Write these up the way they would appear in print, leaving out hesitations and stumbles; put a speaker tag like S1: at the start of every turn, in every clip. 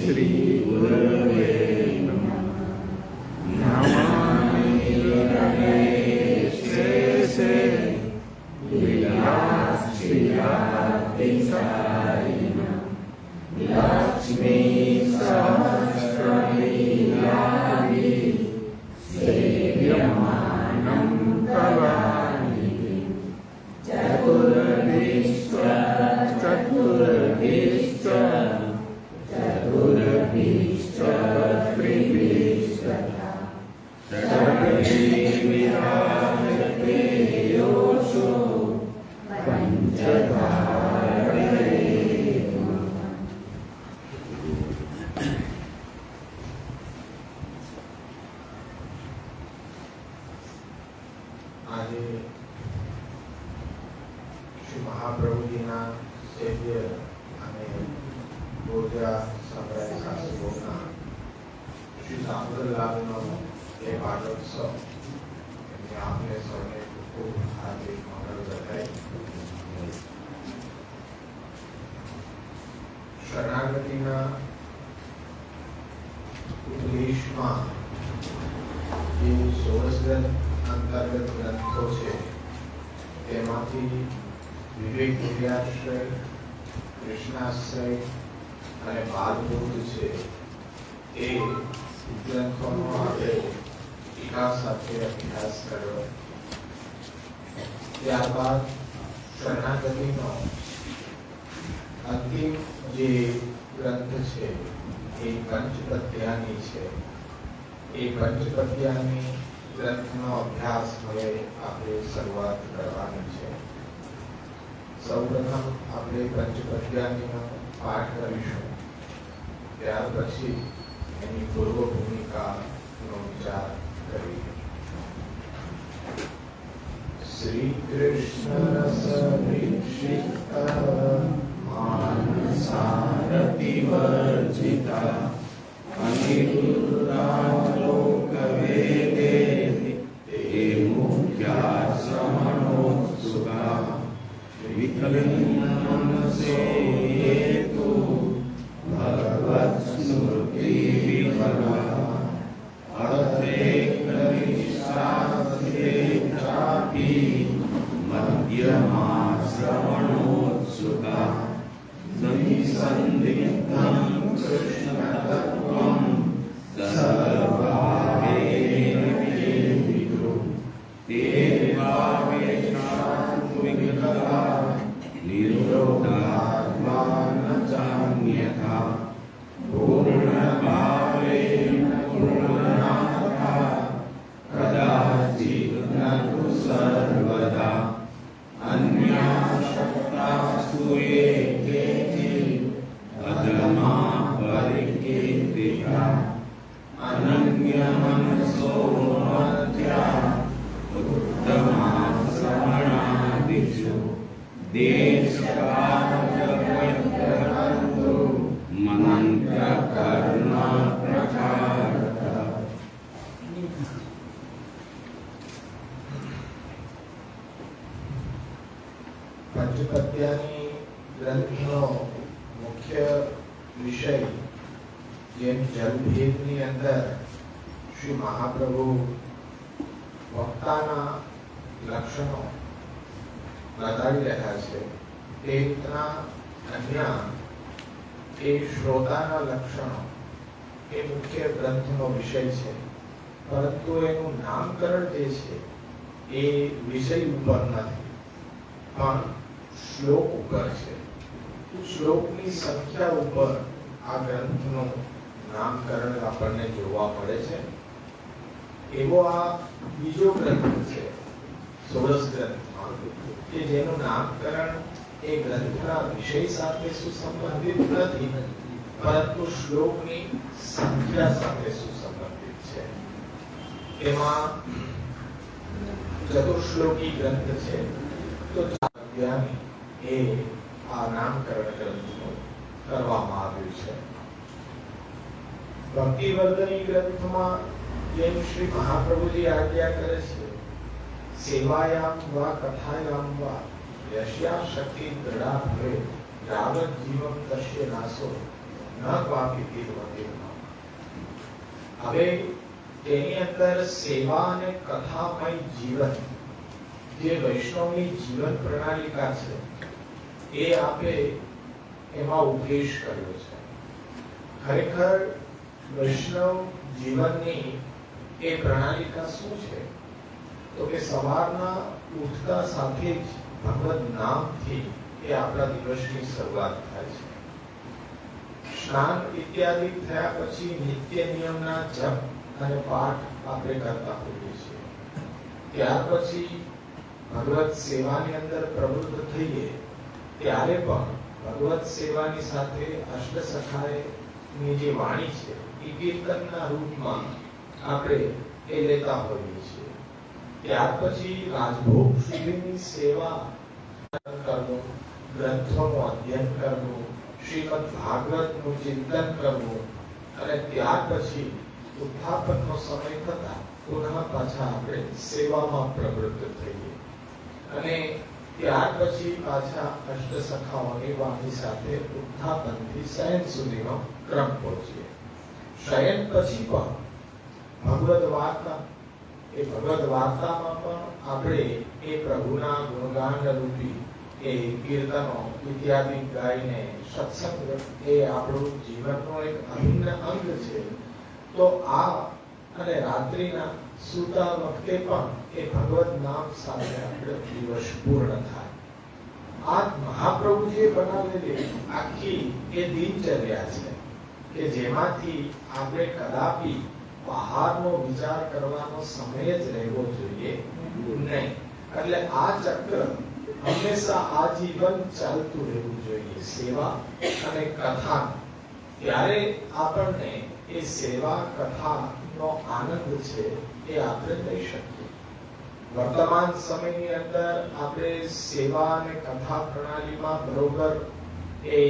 S1: श्री गुरवे नमः। नमामि गणेशेशे विलासियातिशायिनं लक्ष्मी सहस्रलीलाभि सेव्यमानं कलानिधिं चतुर्भिश्च चतुर्भिश्च चतुर्भिश्च त्रिभिस्तथा षड्भिः विराजते योषो पंचधारणे।
S2: આજે શ્રી મહાપ્રભુજીના સેવ્ય અને ગોધરા સામ્રાજ્ય શાસ્ત્રોના શ્રી દામોદરલાલનો એ પાટોત્સવ એમને આપને સૌને ખૂબ હાર્દિક મંગળ બધાઈ. શરણાગતિના ઉપદેશમાં જે 16 અંતર્ગત ગ્રંથો છે તેમાંથી વિવેક વિદ્યાશ્રય, કૃષ્ણાશ્રય અને બાલબોધ છે એ ગ્રંથોનો આપણે ટીકા સાથે અભ્યાસ કર્યો. ત્યારબાદ શરણાગતિનો અંતિમ જે ગ્રંથ છે એ પંચપદ્યાની છે. એ પંચપદ્યાની ગ્રંથનો અભ્યાસ હવે આપણે શરૂઆત કરવાની છે. સૌપ્રથમ આપણે પંચપદ્યાનીનો પાઠ કરીશું, ત્યાર પછી એની પૂર્વ ભૂમિકાનો વિચાર કરીએ. શ્રી કૃષ્ણ રસભિક્ષિત માનસારતિ વર્જિતા અનિરુદ્ધાલોક વેદે તે મુખ્યા શ્રમણોત્સુકા વિકલનમસે હેતુ ભગવત સ્મૃતિ વિફલા અર્થે કનિષ્ઠાસ્તે ચાપી મધ્યમા શ્રવણોત્સુકા સંધિગ્ધં કૃષ્ણ તત્વં સર્વભાવેન વિદુ તે ભાવેશાન વિગતા નિરોધાત્મા ન ચાન્યથા પૂર્ણભાવેન પૂર્ણનાથા કદાચિત ન તુ સર્વદા અન્યાશક્તાસ્તુ એકેચિત અધમા પરિકીર્તિતા અનન્યમનસો મધ્યા ઉત્તમા શ્રવણાદિષુ દેશકાલવ્યક્તકર્તુ મંત્રકર્ણ પ્રચારતા. પંચપદ્યાની ગ્રંથનો મુખ્ય વિષય જેમ જલભેદની અંદર શ્રી મહાપ્રભુ વક્તાના લક્ષણો બતાવી રહ્યા છે, તે રીતના અન્ય એ શ્રોતાના લક્ષણો એ મુખ્ય ગ્રંથનો વિષય છે. પરંતુ એનું નામકરણ જે છે એ વિષય ઉપર નથી પણ શ્લોક ઉપર છે. શ્લોકની સંખ્યા ઉપર આ ગ્રંથનું નામકરણ આપણને જોવા મળે છે. એવો આ બીજો ગ્રંથ છે 16 ગ્રંથમાં કે જેનું નામકરણ એ ગ્રંથના વિષય સાથે સુસંબંધિત નથી પરંતુ શ્લોકની સંખ્યા સાથે સુસંબંધિત છે. એમાં ચતુશ્લોકી ગ્રંથ છે તો અધ્યાય એ આ નામકરણ ગ્રંથનું કરવામાં આવ્યું છે. ભક્તિવર્ધની ગ્રંથમાં જેમ શ્રી મહાપ્રભુજી આજ્ઞા કરે છે, સેવાયામ વા કથાયામ વા યશ્યા શક્તિ દ્રઢા ભવે યાવત જીવમ તસ્ય નાસો ન ક્વાપી તીર્વતી હવે તેની અંદર સેવા અને કથામય જીવન જે વૈષ્ણવની જીવન પ્રણાલિકા છે એ આપે એમાં ઉપદેશ કર્યો છે. ખરેખર વૈષ્ણવ જીવનની એ પ્રણાલિકા શું છે તો કે સવારના ઉઠતા સાથે જ ભગવદ નામથી એ આપણા દિવસની શરૂઆત થાય છે. સ્નાન ઇત્યાદિ થયા પછી નિત્ય નિયમના જપ અને પાઠ આપણે કરતા હોઈએ છીએ. ત્યાર પછી ભગવત સેવાની અંદર પ્રવૃત્ત થઈએ ત્યારે પણ ભગવત સેવાની સાથે અષ્ટસખાની જે વાણી છે એ કીર્તનના રૂપમાં આપણે એ લેતા હોઈએ છીએ. ત્યાર પછી રાજભોગ સુધીની સેવા કરવું, ગ્રંથોનું અધ્યયન કરવું, શ્રીમદ ભાગવતનું ચિંતન કરવું અને ત્યાર પછી ઉત્થાપનનો સમય થતા પુનઃ પાછા આપણે સેવામાં પ્રવૃત્ત થઈએ અને ત્યાર પછી પાછા અષ્ટસખાઓની વાણી સાથે ઉત્થાપનથી શયન સુધીનો ક્રમ પહોંચીએ. શયન પછી પણ ભગવદ વાર્તા, એ ભગવદ વાર્તામાં પણ આપણે એ પ્રભુના ગુણગાન રૂપી એ કીર્તનો ઇત્યાદિ ગાઈને સત્સંગ એ આપણું જીવનનો એક અભિન્ન અંગ છે. તો આ અને રાત્રિના સૂતા વખતે પણ એ ભગવદ નામ સાથે આપણો દિવસ પૂર્ણ થાય. આ મહાપ્રભુજીએ બનાવેલી આખી એ દિનચર્યા છે કે જેમાંથી આપણે કદાપી બહારનો વિચાર કરવાનો સમય જ રહેવો જોઈએ નહીં. એટલે આ ચક્ર હંમેશા આજીવન ચાલતું રહેવું જોઈએ, સેવા અને કથા. ત્યારે આપણને એ સેવા કથાનો આનંદ છે એ આપણે લઈ શકીએ. વર્તમાન સમયની અંદર આપણે સેવા અને કથા પ્રણાલીમાં બરોબર એ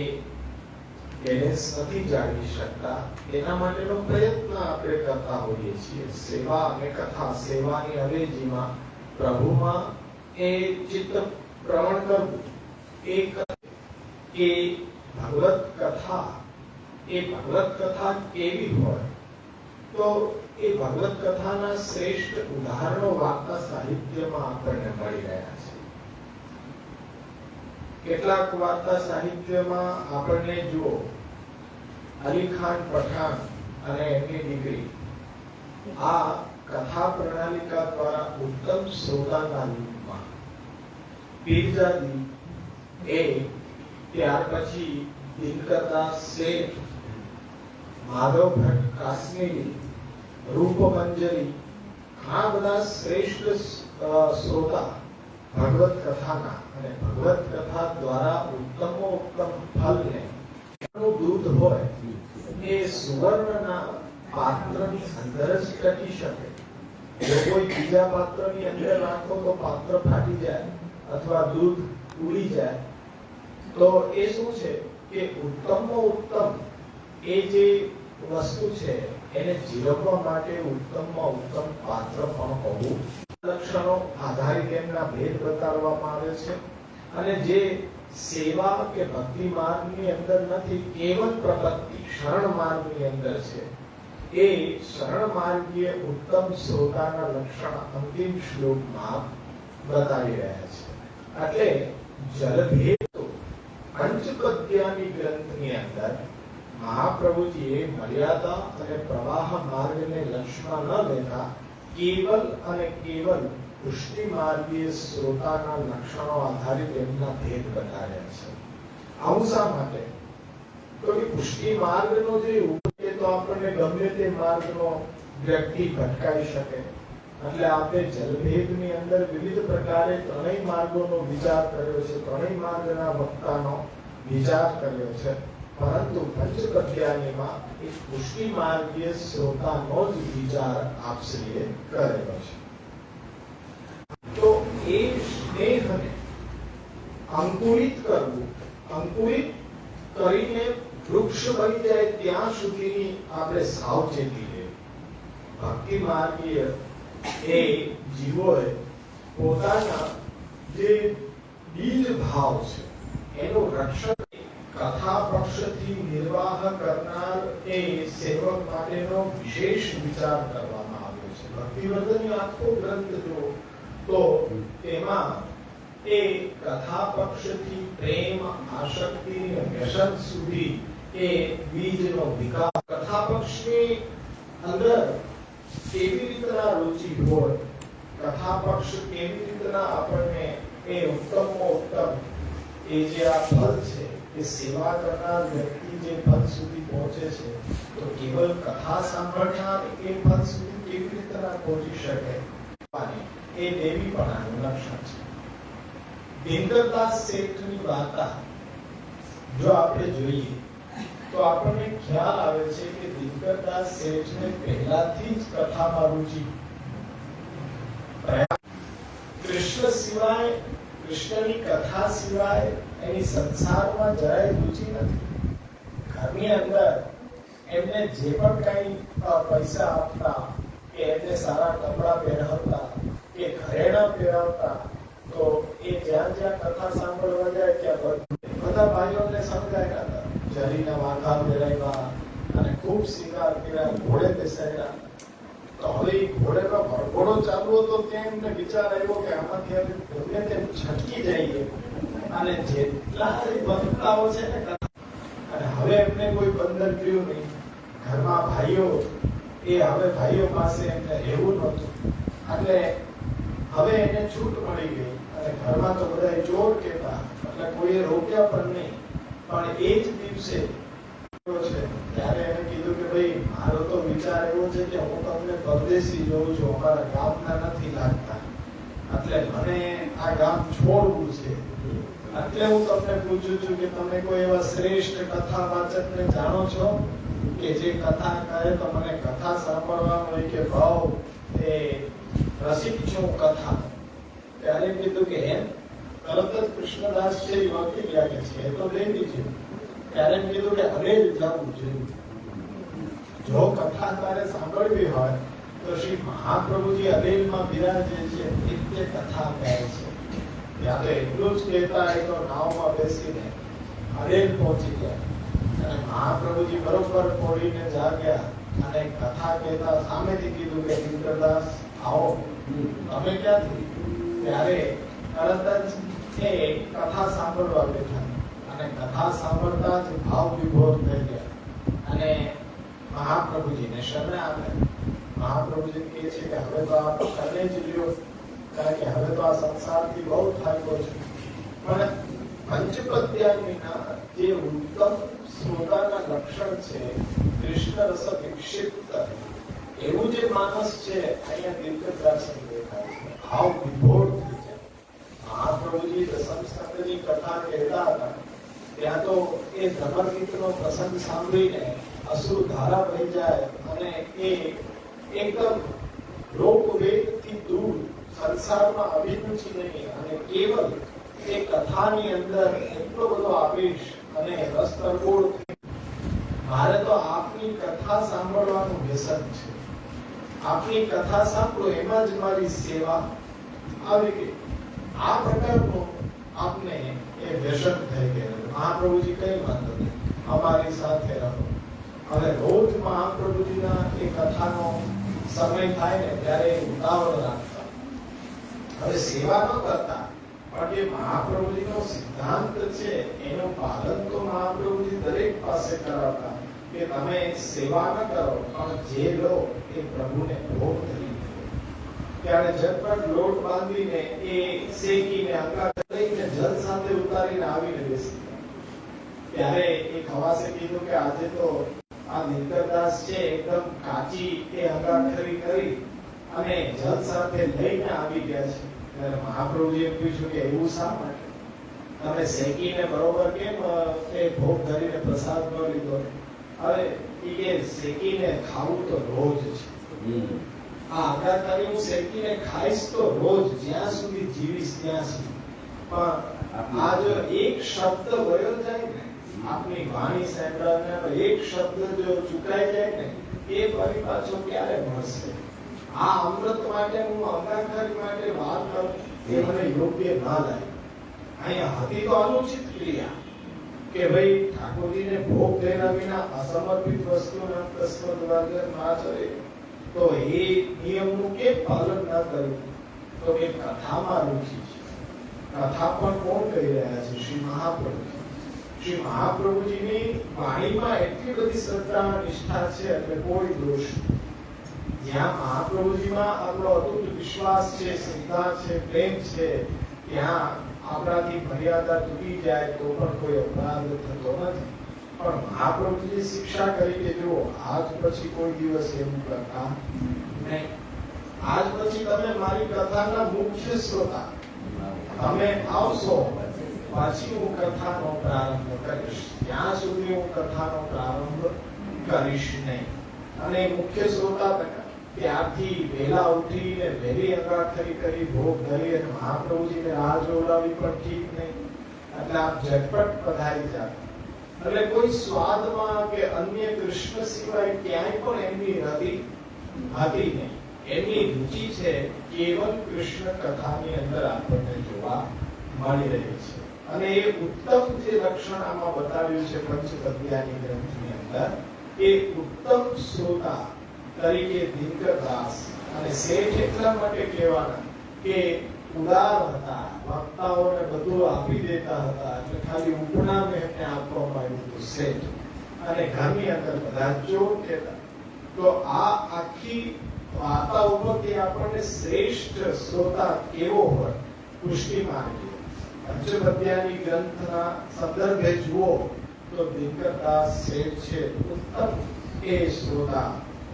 S2: બેલેન્સ નથી જાળવી શકતા. એના માટેનો પ્રયત્ન આપણે કરતા હોઈએ છીએ. સેવા અને કથા, સેવાની અવેજીમાં પ્રભુમાં એ ચિત્ત પ્રવણ કરવું. એક એ ભગવત કથા, એ ભગવત કથા કેવી હોય તો એ ભગવત કથાના શ્રેષ્ઠ ઉદાહરણો વાર્તા સાહિત્યમાં આપણને મળી રહ્યા છે. કેટલાક વાર્તા સાહિત્યમાં આપણને જુઓ, અલી ખાન પઠાણ અને એમની દીકરી આ કથા પ્રણાલિકા દ્વારા ઉત્તમ શ્રોતાના રૂપમાં, પીરજાદી એ, ત્યાર પછી દિનકરદાસ શેઠ, માધવ ભટ્ટ કાશ્મીરી, રૂપમંજરી, ઘણા બધા શ્રેષ્ઠ શ્રોતા ભગવત કથાના અને ભગવત કથા દ્વારા ઉત્તમ ફલને દૂધ હોય એ સુવર્ણના પાત્રની અંદર જ ટકી શકે. જો કોઈ બીજા પાત્રની અંદર રાખો તો પાત્ર ફાટી જાય અથવા દૂધ ઉડી જાય. તો એ શું છે કે ઉત્તમ એ જે વસ્તુ છે એને જીરવવા માટે ઉત્તમમાં ઉત્તમ પાત્ર પણ હોવું. લક્ષણો આધારિત એમના ભેદ બતાવવામાં આવે છે અને જે સેવા કે ભક્તિ માર્ગની અંદર નથી, કેવલ પ્રપત્તિ શરણ માર્ગની અંદર છે. એ શરણ માર્ગીય ઉત્તમ શ્રોતાના લક્ષણ અંતિમ શ્લોકમાં બતાવી રહ્યા છે. એટલે જલભેદ પંચપદ્યાની ગ્રંથની અંદર મહાપ્રભુજીએ મર્યાદા અને પ્રવાહ માર્ગને લક્ષ્યમાં ન લેતા કેવલ અને કેવલ પુષ્ટિ માર્ગીય શ્રોતાના લક્ષણો આધારિત એમના ભેદ બતાવ્યા છે. આવું શા માટે? તો કે પુષ્ટિ માર્ગનો જે ઉપદેશ તો આપણને ગમે તે માર્ગનો વ્યક્તિ ભટકાઈ શકે. એટલે આપણે જલભેદની અંદર વિવિધ પ્રકારે ત્રણેય માર્ગોનો વિચાર કર્યો છે, ત્રણેય માર્ગના વક્તાનો વિચાર કર્યો છે. પરંતુ પંચપદ્યાનીમાં એક પુષ્ટિ માર્ગીય શ્રોતાનો જ વિચાર આપશ્રીએ કરેલો છે. તો એ સ્નેહને અંકુરિત કરવું, અંકુરિત કરીને વૃક્ષ બની જાય ત્યાં સુધીની આપણે સાવચેતી લેવી. ભક્તિ માર્ગીય એ જીવોએ પોતાના જે બીજ ભાવ છે એનું રક્ષણ કથા પક્ષથી નિર્વાહ કરનાર એ સેવક માટેનો વિશેષ વિચાર કરવામાં આવ્યો છે. ભક્તિવર્ધનનો આખો ગ્રંથ જો તો તેમાં એ કથા પક્ષથી પ્રેમ, આસક્તિ અને વ્યસન સુધી એ બીજનો વિકાસ, કથા પક્ષની અંદર કેવી રીતના રુચિ હોય, કથા પક્ષ કેવી રીતના આપણને એ ઉત્તમમાં ઉત્તમ એ જે આ ફળ છે એ સેવા કરનાર વ્યક્તિ જે ફળ સુધી પહોંચે છે, તો કેવલ કથા સાંભળનાર એ ફળ સુધી કેવી રીતના પહોંચી શકે, એ દેવીપણાનું લક્ષણ છે. દિનકરદાસ શેઠની વાર્તા જો આપણે જોઈએ તો આપણને ખ્યાલ આવે છે કે દિનકરદાસ શેઠને પહેલાથી જ કથામાં રુચિ, કૃષ્ણ સિવાય, કૃષ્ણની કથા સિવાય એની સંસારમાં જરાય રુચિ નથી. ઘરની અંદર એમને જે પણ કઈ પૈસા આપતા કે એમને સારા કપડા પહેરાવતા કે ઘરેણાં પહેરાવતા, તો એ જ્યાં જ્યાં કથા સાંભળવા જાય ત્યાં બધા ભાઈઓને સમજાયા હતા. જરીના વાઘા પહેરાવ્યા અને ખૂબ શિકાર કર્યા, ઘોડે બેસાડ્યા. તો હવે એ ઘોડેનો ભરઘોડો ચાલુ હતો ત્યાં એમને વિચાર આવ્યો કે આમાંથી હવે ગમે તેમ છટકી જઈએ અને જેટલા વક્તાઓ છે ને, અને હવે એમને કોઈ બંધન રહ્યું નહીં. ઘરમાં ભાઈઓ, એ હવે ભાઈઓ પાસે એમને રહેવું નહોતું, એટલે હવે એને છૂટ મળી ગઈ. અને ઘરમાં તો બધા ચોર કહેતા, એટલે કોઈએ રોક્યા પણ નહીં. પણ એ જ દિવસે ત્યારે એને કીધું કે ભાઈ, મારો તો વિચાર એવો છે કે હું તમને પરદેશી જોઉં છું, અમારા ગામના નથી લાગતા, એટલે મને આ ગામ છોડવું છે. એટલે હું તમને પૂછું છું કે તમે કોઈ એવા શ્રેષ્ઠ કથા વાચકને જાણો છો કે જે કથા કહે તો મને કથા સાંભળવાનું હોય, કે ભાવ એ રસિક છું કથા. ત્યારે કીધું કે એમ તરત જ કૃષ્ણદાસ છે એ વાંકી ગયા કે છે તો લઈ દીધું. ત્યારે કીધું કે હરેલ જવું જોઈએ. જો કથા તારે સાંભળવી હોય તો શ્રી મહાપ્રભુજી હરેલમાં બિરાજે છે, નિત્ય કથા કહે છે. ત્યાં તો એટલું જ કહેતા, એ તો નાવમાં બેસીને હરેલ પહોંચી ગયા અને મહાપ્રભુજી બરોબર પોડીને જાગ્યા અને કથા કહેતા સામેથી કીધું કે દિનકરદાસ આવો, તમે ક્યાંથી? ત્યારે તરત જ એ કથા સાંભળવા બેઠા અને કથા સાંભળતા જ ભાવ વિભોર થઈ ગયા અને મહાપ્રભુજીને શરણે આવ્યા. મહાપ્રભુજી કહે છે કે હવે તો આપ શરણે જ લ્યો, કારણ કે હવે તો આ સંસારથી બહુ થાક્યો છે. પણ પંચપદ્યાના જે ઉત્તમ શ્રોતાના લક્ષણ છે, કૃષ્ણ રસ વિક્ષિપ્ત, એવું જે માનસ છે અહીંયા દિનકરદાસને દેખાય છે. ભાવ વિભોર થઈ જાય. મહાપ્રભુજી દસમ સ્કંદની કથા કહેતા હતા, ત્યાં તો એ ધમર ગીતનો પ્રસંગ સાંભળીને અશ્રુ ધારા વહી જાય અને એ એકદમ લોકવેગથી દૂર, સંસારમાં અભિરુચિ નહીં અને કેવલ એ કથાની અંદર એટલો બધો આવેશ અને રસ તરબોળ. મારે તો આપની કથા સાંભળવાનું વ્યસન છે, આપની કથા સાંભળો એમાં જ મારી સેવા આવી ગઈ. આ પ્રકારનું આપને એ વ્યસન થઈ ગયેલું. મહાપ્રભુજી કઈ વાંધો નહીં, અમારી સાથે રહો. હવે રોજ મહાપ્રભુજીના એ કથાનો સમય થાય ને ત્યારે ઉતાવળ રાખતા. હવે સેવા ન કરતા, પણ જે મહાપ્રભુજીનો સિદ્ધાંત છે એનું પાલન તો મહાપ્રભુજી દરેક પાસે કરાવતા કે તમે સેવા ન કરો, પણ જે લો એ પ્રભુને ભોગ ધરી. ત્યારે ઝટપટ લોટ બાંધીને એ શેકીને અંગા લઈને જલ સાથે ઉતારીને આવીને બેસી. ત્યારે એ ખવાસે કીધું કે આજે તો આ દિનકરદાસ છે એકદમ કાચી એ અંગાખરી કરી અને જલ સાથે લઈને આવી ગયા છે. ત્યારે મહાપ્રભુજીએ પૂછ્યું કે એવું શા માટે? તમે શેકીને બરોબર કેમ એ ભોગ ધરીને પ્રસાદ ન લીધો? હવે એ શેકીને ખાવું તો રોજ છે. આ અંગાખરી હું શેકીને ખાઈશ તો રોજ, જ્યાં સુધી જીવીશ ત્યાં સુધી. પણ આ જો એક શબ્દ વયો જાય ને, આપની વાણી સાંભળવાના એક શબ્દ જો ચૂકાઈ જાય ને, એ ફરી પાછો ક્યારે મળશે? આ અમૃત માટે હું અંગાખરી માટે વાત કરું એ મને યોગ્ય ના લાગે. અહીંયા હતી તો અનુચિત ક્રિયા, કે ભાઈ ઠાકોરજીને ભોગ કર્યા વિના અસમર્પિત વસ્તુના તસ્મદ વગર ના ચડે, તો એ નિયમનું કેમ પાલન ના કર્યું? તો કે કથામાં રુચિ છે. કથા પણ કોણ કહી રહ્યા છે? શ્રી મહાપ્રભુ. શ્રી મહાપ્રભુજીની વાણીમાં એટલી બધી શ્રદ્ધા નિષ્ઠા છે એટલે કોઈ દોષ નહીં. જ્યાં મહાપ્રભુજીમાં આપણો અતૂટ વિશ્વાસ છે, શ્રદ્ધા છે, પ્રેમ છે, ત્યાં આપણાથી મર્યાદા તૂટી જાય તો પણ કોઈ અપરાધ થતો નથી. પણ મહાપ્રભુજી શિક્ષા કરી કે જુઓ, આજ પછી કોઈ દિવસ એવું કરતા નહીં. આજ પછી તમે મારી કથાના મુખ્ય શ્રોતા, તમે આવશો પછી હું કથાનો પ્રારંભ કરીશ, ત્યાં સુધી હું કથાનો પ્રારંભ કરીશ નહીં. અને મુખ્ય શ્રોતા ત્યારથી વહેલા ઉઠીને વહેલી અંગાખરી કરી ભોગ ધરી અને મહાપ્રભુજીને રાહ જોડાવી પણ ઠીક નહીં. એટલે આપ ઝટપટ પધારી જાવ. એટલે કોઈ સ્વાદમાં કે અન્ય કૃષ્ણ સિવાય ક્યાંય પણ એમની રતિ હતી નહીં. એમની રુચિ છે કેવલ કૃષ્ણ કથાની અંદર આપણને જોવા મળી રહી છે. અને એ ઉત્તમ જે લક્ષણ આમાં બતાવ્યું છે પંચપદ્યાની ગ્રંથની અંદર, એ ઉત્તમ શ્રોતા તરીકે દિનકરદાસ અને શેઠ એટલા માટે કહેવાના કે ઉદાર હતા, વક્તાઓને બધું આપી દેતા હતા, એટલે ખાલી ઉપનામ એમને આપવામાં આવ્યું હતું શેઠ. અને ઘરની અંદર બધા ચોર કહેતા. તો આ આખી વાર્તા ઉપરથી આપણને શ્રેષ્ઠ શ્રોતા કેવો હોય પુષ્ટિ માર્ગી. પંચપદ્યાની ગ્રંથના સંદર્ભે જુઓ તો દિનકરદાસ શેઠ છે ઉત્તમ એ શ્રોતા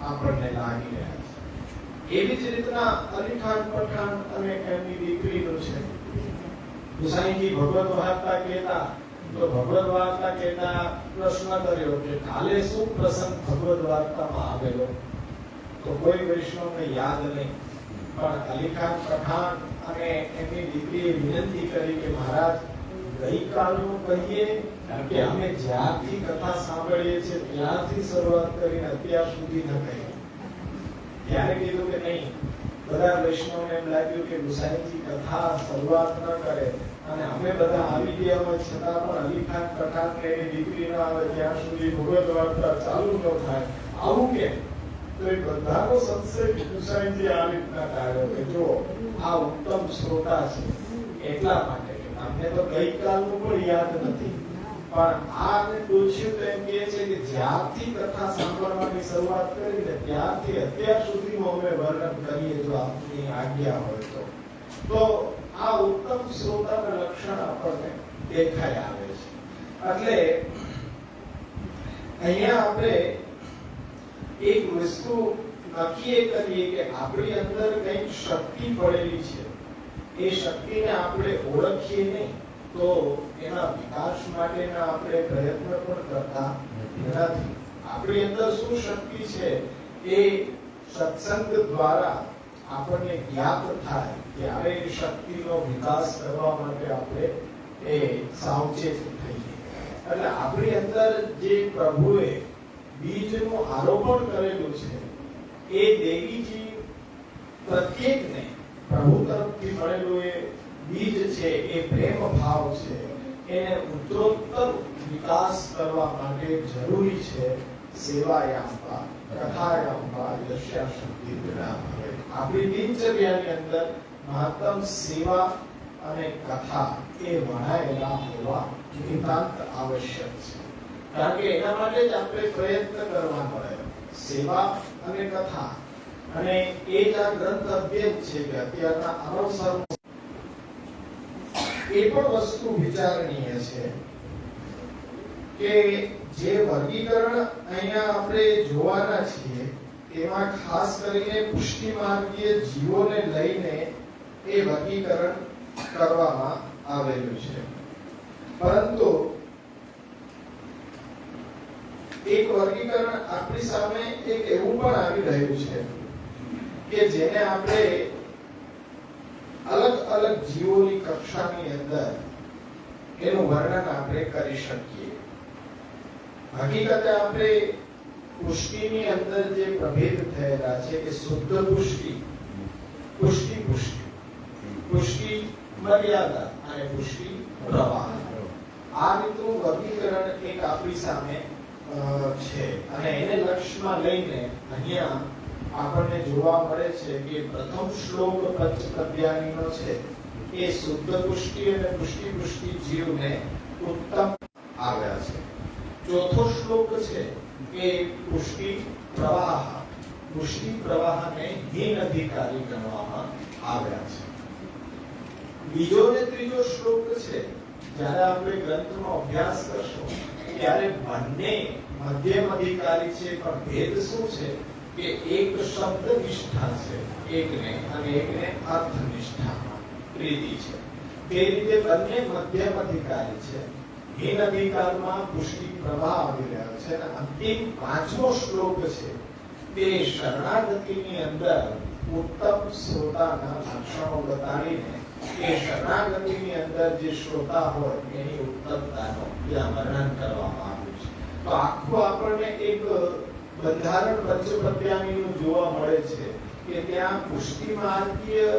S2: આપણને લાગી રહ્યા છે. એવી જ રીતના અલીખાન પઠાણ અને એમની દીકરીનું છે. ગુસાઈજી ભગવત વાર્તા કહેતા, તો ભગવત વાર્તા કહેતા પ્રશ્ન કર્યો કે કાલે શું પ્રસંગ ભગવત વાર્તામાં આવેલો? તો કોઈ વૈષ્ણવને યાદ નહીં. પણ અલીખાન પઠાણ અને એમની દીકરીએ વિનંતી કરી કે મહારાજ, ગઈકાલનું કહીએ કે અમે જ્યારથી કથા સાંભળીએ છીએ ત્યારથી શરૂઆત કરીને અત્યાર સુધી ન કહી. ત્યારે કીધું કે નહીં. બધા વૈષ્ણવને એમ લાગ્યું કે ગુસાઈજી કથા શરૂઆત ન કરે અને અમે બધા આવી ગયા હોય છતાં પણ અલીખાન પઠાણ ને એની દીકરી ન આવે ત્યાં સુધી ભગવત વાર્તા ચાલુ ન થાય. આવું કેમ? તો એ બધાનો સંશય ગુસાઈજી આ રીતના ટાળ્યો કે જો આ ઉત્તમ શ્રોતા છે એટલા માટે. અમને તો ગઈકાલનું પણ યાદ નથી, પણ આને પૂછ્યું તો એમ કહે છે કે જ્યારથી કથા સાંભળવાની શરૂઆત કરી ને ત્યારથી અત્યાર સુધીનું અમે વર્ણન કરીએ જો આપની આજ્ઞા હોય તો. તો આ ઉત્તમ શ્રોતાના લક્ષણ આપણને દેખાઈ આવે છે. એટલે અહીંયા આપણે એક વસ્તુ નક્કી કરીએ કે આપણી અંદર કંઈક શક્તિ પડેલી છે. એ શક્તિને આપણે ઓળખીએ નહીં તો એના વિકાસ માટેના આપણે પ્રયત્ન પણ કરતા નથી. આપણી અંદર શું શક્તિ છે એ સત્સંગ દ્વારા આપણને જ્ઞાત થાય ત્યારે એ શક્તિનો વિકાસ કરવા માટે આપણે એ સાવચેત થઈએ. એટલે આપણી અંદર જે પ્રભુએ બીજનું આરોપણ કરેલું છે એ દેવીજી પ્રત્યેકને પ્રભુ તરફથી મળેલું એ બીજ છે, એ પ્રેમ ભાવ છે, એને ઉત્તરોત્તર વિકાસ કરવા માટે જરૂરી છે સેવાયામ વા કથાયામ વા યસ્યાશક્તિ વિરામ. આપણી દિનચર્યાની અંદર મહત્તમ સેવા અને કથા એ વણાયેલા હોવા નિતાંત આવશ્યક છે. કારણ કે એના માટે જ આપણે પ્રયત્ન કરવા પડે. સેવા અને કથા અને એ જ આ ગ્રંથ અધ્યયન છે કે અત્યારના અવસર એ પણ વસ્તુ વિચારણીય છે કે જે વર્ગીકરણ અહીંયા આપણે જોવાના છીએ એમાં ખાસ કરીને પુષ્ટિ માર્ગીય જીવોને લઈને એ વર્ગીકરણ કરવામાં આવેલું છે. પરંતુ એક વર્ગીકરણ આપણી સામે એક એવું પણ આવી રહ્યું છે કે જેને આપણે અલગ અલગ જીવોની કક્ષાની અંદર એનું વર્ણન આપણે કરી શકીએ. હકીકતે આપણે પુષ્ટિની અંદર જે પ્રભેદ થયેલા છે કે શુદ્ધ પુષ્ટિ, પુષ્ટિ મર્યાદા અને પુષ્ટિ પ્રવાહ. આ રીતનું વર્ગીકરણ એક આપણી સામે છે અને એને લક્ષ્યમાં લઈને અહીંયા આપણને જોવા મળે છે કે પ્રથમ શ્લોક પંચપદ્યાનીનો છે એ શુદ્ધ પુષ્ટિ અને પુષ્ટિ જીવને ઉત્તમ આવ્યા છે. ચોથો શ્લોક છે કે પુષ્ટિ પ્રવાહને હીન અધિકારી ગણવામાં આવ્યા છે. બીજો ને ત્રીજો શ્લોક છે જ્યારે આપણે ગ્રંથનો અભ્યાસ કરશો ત્યારે બંને મધ્યમ અધિકારી છે, પણ ભેદ શું છે કે એક શબ્દ નિષ્ઠા છે એકને અને એકને અર્થ નિષ્ઠામાં પ્રીતિ છે. તે રીતે બંને મધ્યમ અધિકારી છે. હીન અધિકારમાં પુષ્ટિ પ્રવાહ આવી રહ્યો છે અને અંતિમ પાંચમો શ્લોક છે તે શરણાગતિની અંદર ઉત્તમ શ્રોતાના લક્ષણો બતાવીને એ શરણાગતિની અંદર જે શ્રોતા હોય એની ઉત્તમતાનો ત્યાં વર્ણન કરવામાં આવ્યું છે. તો આખું આપણને એક બંધારણ પંચપદ્યાનીનું જોવા મળે છે કે ત્યાં પુષ્ટિ માર્ગીય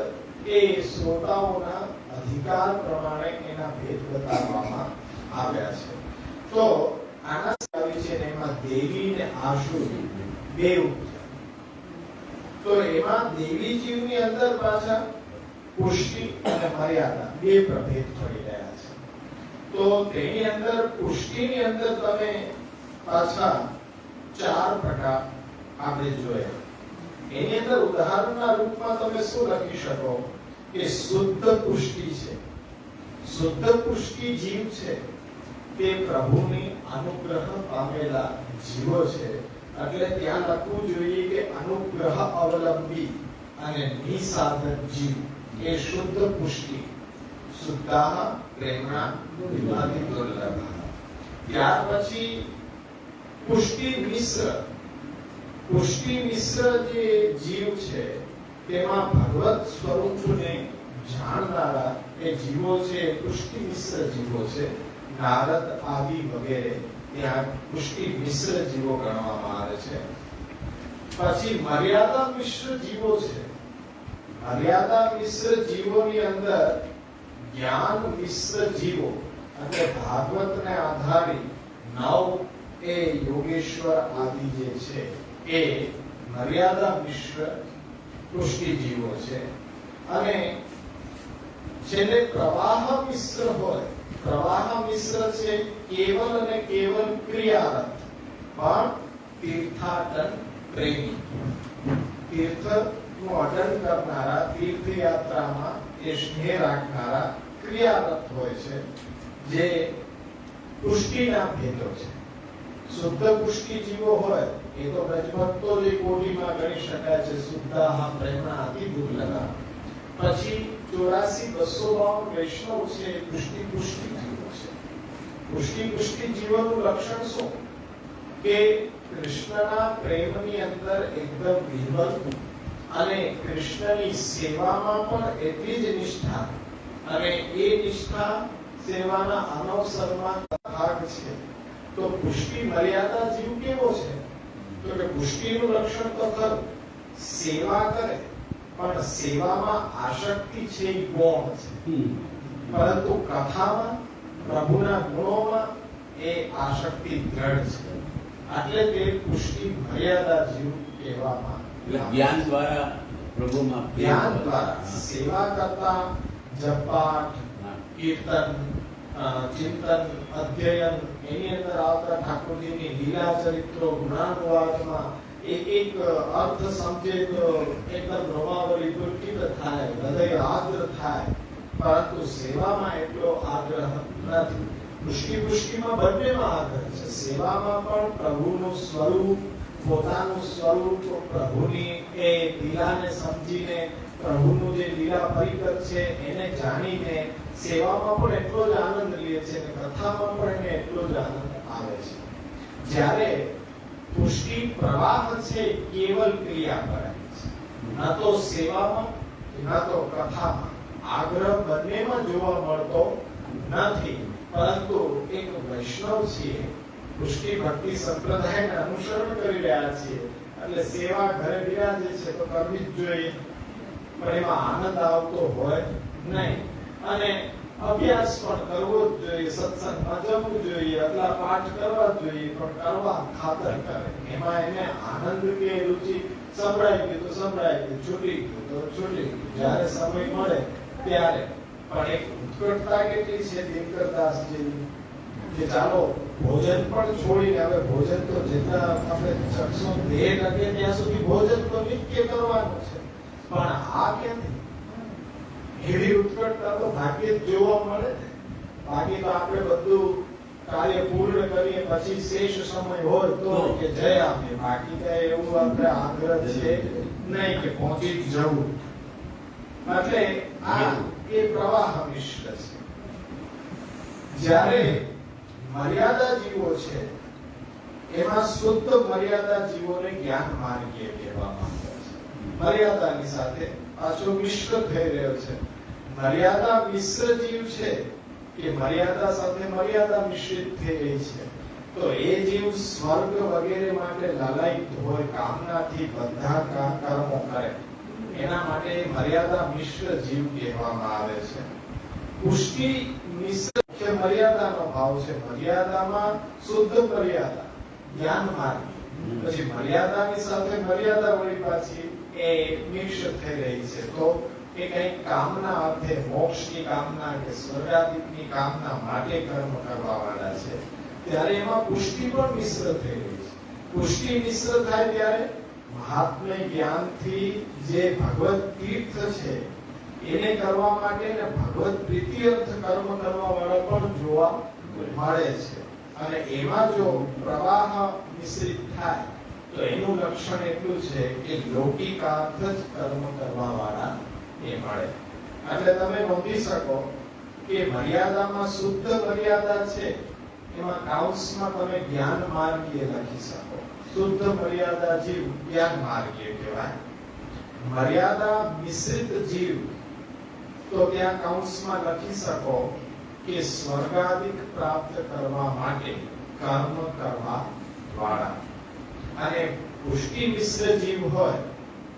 S2: એ શ્રોતાઓના અધિકાર પ્રમાણે એના ભેદ બતાવવામાં આવ્યા છે. તો આના આવી છે એમાં દેવી ને આસુરી બે. તો એમાં દેવી જીવની અંદર પાછા પુષ્ટિ અને મર્યાદા બે પ્રભેદ પડી રહ્યા છે. તો તેની અંદર પુષ્ટિની અંદર તમે પાછા ચાર પ્રકાર આપણે જોયા. એની અંદર ઉદાહરણના રૂપમાં તમે શું લખી શકો કે શુદ્ધ પુષ્ટિ છે. શુદ્ધ પુષ્ટિ જીવ છે તે પ્રભુની અનુગ્રહ પામેલા જીવો છે. એટલે ત્યાં લખવું જોઈએ કે અનુગ્રહ અવલંબી અને નિસાધક જીવ એ શુદ્ધ પુષ્ટિ. શુદ્ધાહ પ્રેમણા વિવાદિ દુર્લભ. ત્યાર પછી પુષ્ટિ મિશ્ર. પુષ્ટિ મિશ્ર જે જીવ છે તેમાં ભગવત સ્વરૂપને જાણનારા એ જીવો છે પુષ્ટિ મિશ્ર જીવો છે. નારદ આદિ વગેરે ત્યાં પુષ્ટિ મિશ્ર જીવો ગણવામાં આવે છે. પછી મર્યાદા મિશ્ર જીવો છે. મર્યાદા મિશ્ર જીવોની અંદર જ્ઞાન મિશ્ર જીવો અને ભાગવતને આધારી 9 એ યોગેશ્વર આદિ જે છે એ મર્યાદા મિશ્ર પુષ્ટિ જીવો છે. અને છેલ્લે પ્રવાહ મિશ્ર હોય. પ્રવાહ મિશ્ર છે કેવલ અને કેવલ ક્રિયારત પણ તીર્થાટન પ્રેમી. તીર્થનું અટન કરનારા, તીર્થયાત્રામાં એ સ્નેહ રાખનારા ક્રિયારત હોય છે જે પુષ્ટિના ભેદો છે. શુદ્ધ પુષ્ટિ જીવો હોય એ તો બ્રજભક્તો જે કોટીમાં ગણી શકાય છે. શુદ્ધાહ પ્રેમણા અતિ દુર્લભા. પછી 84,252 વૈષ્ણવ છે પુષ્ટિ જીવો છે. પુષ્ટિ જીવોનું લક્ષણ શું કે કૃષ્ણના પ્રેમની અંદર એકદમ વિહવલ અને કૃષ્ણની સેવામાં પણ એટલી જ નિષ્ઠા અને એ નિષ્ઠા સેવાના અનવસરમાં ભાગ છે. તો પુષ્ટિ મર્યાદા જીવ કેવો છે તો કે પુષ્ટિનું લક્ષણ તો ખરું સેવા કરે પણ સેવામાં આસક્તિ છે એ ગૌણ છે, પરંતુ કથામાં પ્રભુના ગુણોમાં એ આસક્તિ દ્રઢ છે. એટલે તે પુષ્ટિ મર્યાદા જીવ કહેવામાં.
S1: જ્ઞાન દ્વારા પ્રભુમાં
S2: જ્ઞાન દ્વારા સેવા કરતા જપપાઠ, કીર્તન, ચિંતન, અધ્યયન, એની અંદર આવતા ઠાકોરજીની લીલા ચરિત્રો, ગુણાનુવાદમાં એક અર્થ સમજે તો એકદમ રોમાવલી પુલકિત થાય, હૃદય આર્દ્ર થાય, પરંતુ સેવામાં એટલો આગ્રહ નથી. પુષ્ટિમાં બંનેમાં આગ્રહ છે. સેવામાં પણ પ્રભુનું સ્વરૂપ, પોતાનું સ્વરૂપ, પ્રભુની એ લીલાને સમજીને, પ્રભુનું જે લીલા પરિકર છે એને જાણીને સેવામાં પણ એટલો જ આનંદ લે છે અને કથામાં પણ એને એટલો જ આનંદ આવે છે. જ્યારે પુષ્ટિ પ્રવાહ છે કેવલ ક્રિયા કરે છે, ન તો સેવામાં ન તો કથામાં. આગ્રહ બંનેમાં જોવા મળતો નથી. પરંતુ એક વૈષ્ણવ છીએ, પુષ્ટિ ભક્તિ સંપ્રદાયને અનુસરણ કરી રહ્યા છીએ, એટલે સેવા ઘરે બિરાજે છે તો કરવી જ જોઈએ, પણ એમાં આનંદ આવતો હોય નહીં. અને અભ્યાસ પણ કરવો જ જોઈએ, સત્સંગમાં જવું જોઈએ, આટલા પાઠ કરવા જ જોઈએ, પણ કરવા ખાતર કરે. એમાં એને આનંદ કે રુચિ સંભળાઈ ગયું તો સંભળાઈ ગયું, છૂટી ગયું તો છૂટી ગયું, જ્યારે સમય મળે ત્યારે. પણ એક ઉત્કટતા કેટલી છે દિનકરદાસ જેવી કે ચાલો ભોજન પણ છોડીને, હવે ભોજન તો જેટલા આપણે શકશો દેહ ટકે ત્યાં સુધી ભોજન તો નિત્ય કરવાનું છે, પણ આ ક્યાંથી? એવી ઉત્કટતા તો ભાગ્યે જ જોવા મળે ને. બાકી તો આપણે બધું કાર્ય પૂર્ણ કરીએ પછી શેષ સમય હોય તો કે જય આપે, બાકી કઈ એવું આપણે આગ્રહ છે નહીં કે પહોંચી જ જવું. એટલે આ એ પ્રવાહ મિશ્ર છે. જ્યારે મર્યાદા જીવો છે એમાં શુદ્ધ મર્યાદા જીવોને જ્ઞાન માર્ગીય કહેવામાં આવે છે. મર્યાદાની સાથે પાછો મિશ્ર થઈ રહ્યો છે. મર્યાદા મિશ્ર જીવ છે કે મર્યાદા સાથે મર્યાદા મિશ્રિત થઈ રહી છે, તો એ જીવ સ્વર્ગ વગેરે માટે લાલાયિત હોય, કામનાથી બધા કર્મો કરે, એના માટે મર્યાદા મિશ્ર જીવ કહેવામાં આવે છે. પુષ્ટિ મિશ્ર કે મર્યાદાનો ભાવ છે. મર્યાદામાં શુદ્ધ મર્યાદા જ્ઞાન માર્ગ, પછી મર્યાદાની સાથે મર્યાદા વળી પાછી એ મિક્સ થઈ રહી છે, તો એ કઈ કામના અર્થે મોક્ષની કામના કે સ્વર્ગાદિની કામના માટે કર્મ કરવા વાળા છે. ત્યારે એમાં પુષ્ટિ પણ મિશ્ર થઈ રહી છે. પુષ્ટિ મિશ્ર થાય ત્યારે મહાત્મ્ય જ્ઞાનથી જે ભગવત તીર્થ છે એને કરવા માટે ને ભગવત પ્રીતિઅર્થ કર્મ કરવા વાળા પણ જોવા મળે છે. અને એમાં જો પ્રવાહ મિશ્રિત થાય તો એનું લક્ષણ એટલું છે કે લૌકિકાર્થ જ કર્મ કરવા વાળા એ મળે. એટલે તમે નોંધી શકો કે મર્યાદામાં શુદ્ધ મર્યાદા છે, એમાં કાઉન્સમાં તમે જ્ઞાન માર્ગીય લખી શકો. શુદ્ધ મર્યાદા જીવ જ્ઞાન માર્ગીય કહેવાય. મર્યાદા મિશ્રિત જીવ તો ત્યાં કાઉન્સમાં લખી શકો કે સ્વર્ગાદિક પ્રાપ્ત કરવા માટે કર્મ કરવા વાળા. અને પુષ્ટિ મિશ્ર જીવ હોય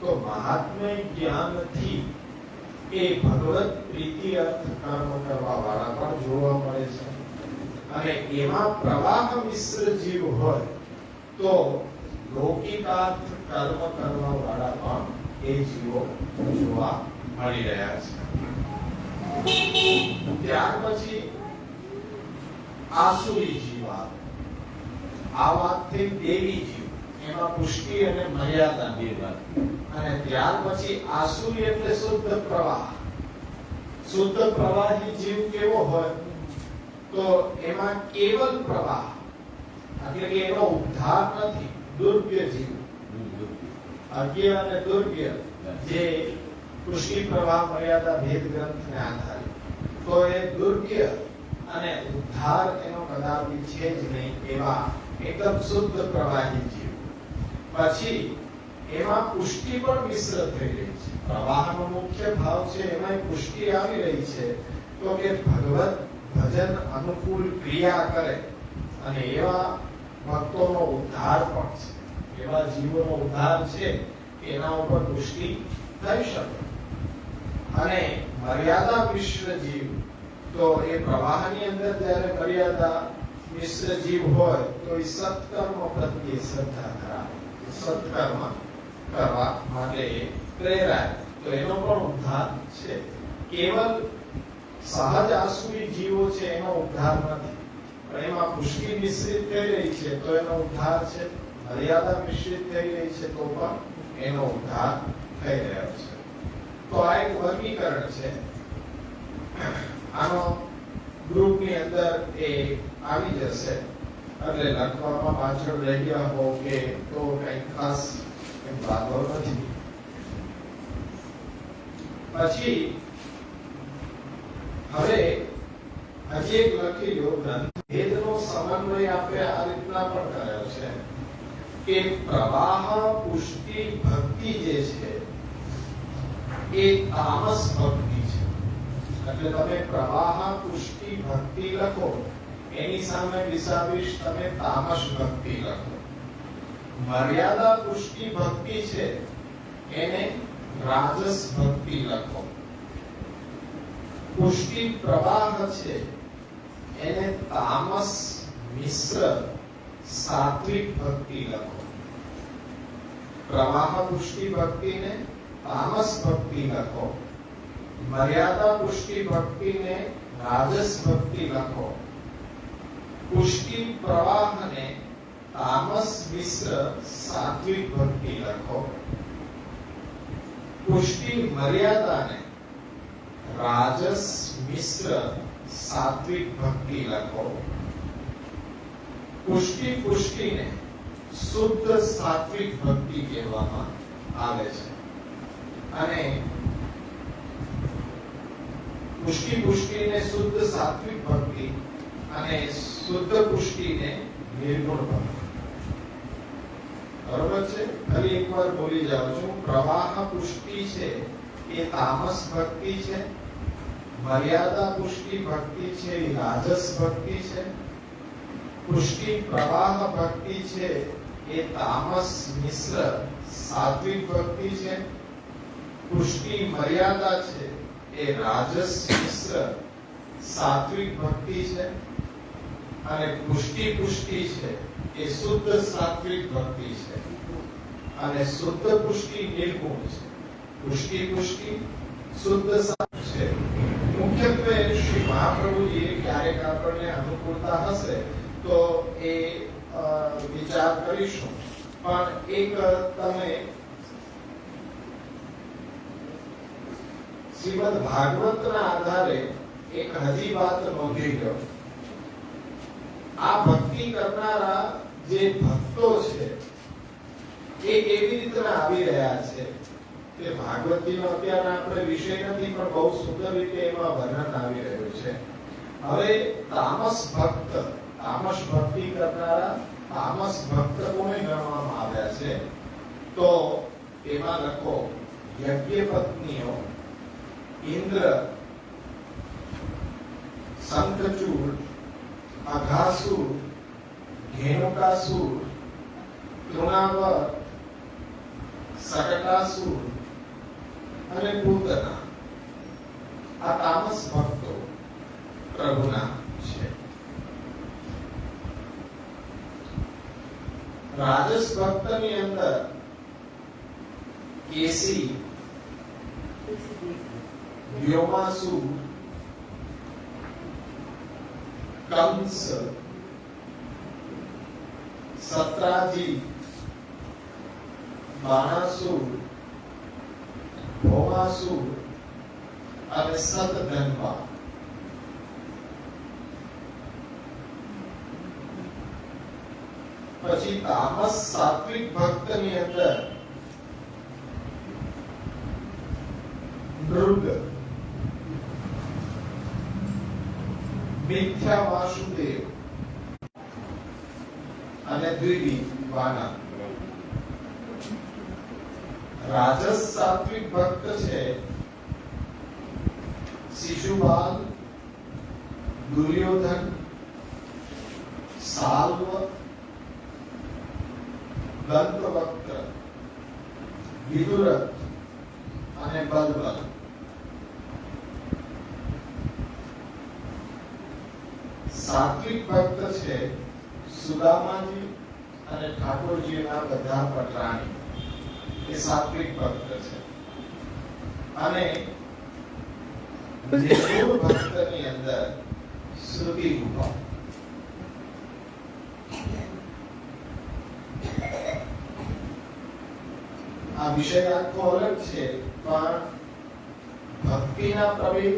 S2: તો મહાત્મ્ય જ્ઞાનથી એ ભગવત પ્રીતિ અર્થ કર્મ કરવા વાળા પણ જોવા મળે છે. અને એમાં પ્રવાહ મિશ્ર જીવ હોય તો લૌકિકાર્થ કર્મ કરવા વાળા પણ એ જીવો જોવા મળી રહ્યા છે. ત્યાર પછી આસુરી જીવ આવે. આ વાતથી દેવી જીવ, એમાં પુષ્ટિ અને મર્યાદા બે વાત. અને ત્યાર પછી આસુરી એટલે શુદ્ધ પ્રવાહ. શુદ્ધ પ્રવાહી જીવ કેવો હોય તો એમાં કેવલ પ્રવાહ, એટલે કે એનો ઉદ્ધાર નથી. દુર્ગ્ય જીવ, અજ્ઞ અને દુર્ગ્ય જે પુષ્ટિ પ્રવાહ મર્યાદા ભેદ ગ્રંથને આધારે, તો એ દુર્ગ્ય અને ઉદ્ધાર એનો કદાપી છે જ નહીં એવા એકદમ શુદ્ધ પ્રવાહી જીવ. પછી એમાં પુષ્ટિ પણ મિશ્ર થઈ રહી છે. પ્રવાહનો મુખ્ય ભાવ છે, એમાં પુષ્ટિ આવી રહી છે તો કે ભગવત ભજન અનુકૂળ ક્રિયા કરે અને એવા ભક્તોનો ઉદ્ધાર પણ છે, એવા જીવોનો ઉદ્ધાર છે, એના ઉપર પુષ્ટિ થઈ શકે. અને મર્યાદા મિશ્ર જીવ તો એ પ્રવાહની અંદર જ્યારે મર્યાદા મિશ્ર જીવ હોય તો એ સત્કર્મ પ્રત્યે શ્રદ્ધા ધરાવે, સત્કર્મ કરવા માટે પ્રેરાય, તો એનો પણ ઉદ્ધાર છે. કેવલ સહજ આસુરી જીવો છે એનો ઉદ્ધાર નથી, પણ એમાં પુષ્ટિ મિશ્રિત થઈ રહી છે તો એનો ઉદ્ધાર છે. મર્યાદા મિશ્રિત થઈ રહી છે તો પણ એનો ઉદ્ધાર થઈ રહ્યો છે. તો આ એક વર્ગીકરણ છે. આનો ગ્રુપની અંદર એ આવી જશે, એટલે લખવામાં પાછળ રહી ગયા હો કે તો કઈ ખાસ વાંધો નથી. પછી હવે હજી એક લખી લો. ભેદનો સમન્વય આપણે આ રીતના પણ કર્યો છે કે પ્રવાહ પુષ્ટિ ભક્તિ જે છે એ તામસ ભક્તિ છે. એટલે તમે પ્રવાહ પુષ્ટિ ભક્તિ લખો, એની સામે વિસાવીશ તમે તામસ ભક્તિ લખો. મર્યાદા પુષ્ટિ ભક્તિ છે એને રાજસ ભક્તિ લખો. પુષ્ટિ પ્રવાહ છે એને તામસ મિશ્ર સાત્વિક ભક્તિ લખો. પ્રવાહ પુષ્ટિ ભક્તિને તામસ ભક્તિ લખો. મર્યાદા પુષ્ટિ ભક્તિને રાજસ ભક્તિ લખો. પુષ્ટિ પ્રવાહને તામસ મિશ્ર સાત્વિક ભક્તિ લખો. પુષ્ટિ મર્યાદાને રાજસ મિશ્ર સાત્વિક ભક્તિ લખો. પુષ્ટિને શુદ્ધ સાત્વિક ભક્તિ કહેવામાં આવે છે. અને પુષ્ટિને શુદ્ધ સાત્વિક ભક્તિ અને શુદ્ધ પુષ્ટિને નિર્ગુણ ભક્તિ. બરોબર છે? ફરી એકવાર બોલી જાઉં છું. પ્રવાહ પુષ્ટિ છે એ તામસ ભક્તિ છે. મર્યાદા પુષ્ટિ ભક્તિ છે એ રાજસ ભક્તિ છે. પુષ્ટિ પ્રવાહ ભક્તિ છે એ તામસ મિશ્ર સાત્વિક ભક્તિ છે. પુષ્ટિ મર્યાદા છે એ રાજસ મિશ્ર સાત્વિક ભક્તિ છે. અને પુષ્ટિ છે એ શુદ્ધ સાત્વિક ભક્તિ છે. અને શુદ્ધ પુષ્ટિ નિર્ગુણ છે. પુષ્ટિ શુદ્ધ સાત્વિક છે. મુખ્યત્વે શ્રી મહાપ્રભુજીએ ક્યારેક આપણને અનુકૂળતા હશે તો એ વિચાર કરીશું. પણ એક તમે શ્રીમદ ભાગવતના આધારે એક હજી વાત નોંધી લો. આ ભક્તિ કરનારા જે ભક્તો છે એ કેવી રીતના આવી રહ્યા છે તે ભાગવતીનો અત્યારે આપણે વિષય નથી, પણ બહુ સુંદર રીતે એમાં વર્ણન આવી રહ્યું છે. હવે તામસ ભક્તિ કરનારા તામસ ભક્ત કોને ગણવામાં આવ્યા છે? તો એમાં લખો યજ્ઞ પત્નીઓ, ઇન્દ્ર, શંખચૂડ, અઘાસુર, ધેનુકાસુર, તૃણાવર, શકટાસુર અને પૂતના. આ તામસ ભક્તો પ્રભુના છે. રાજસ ભક્તની અંદર કેસી, વ્યોમાસુર, કંસ, સત્રાજી, બાણાસુર, ભૌમાસુર અને સતધન્વા. પછી તામસ સાત્વિક ભક્તની અંદર મૃગ, મિથ્યા વાસુદેવ અને દ્વિવિવાના. રાજસ સાત્વિક ભક્ત છે શિશુપાલ, દુર્યોધન, સાલ્વ, દંતવક્ર, વિદુરથ અને બલબલ. સાત્વિક ભક્ત છે સુદામાજી અને ઠાકોરજીના બધા પટરાણી. એ સાત્વિક ભક્ત છે. અને નિર્ગુણ ભક્તની અંદર શ્રુતિ ગુફા. આ વિષય આખો અલગ છે, પણ ભક્તિના પ્રભેદ,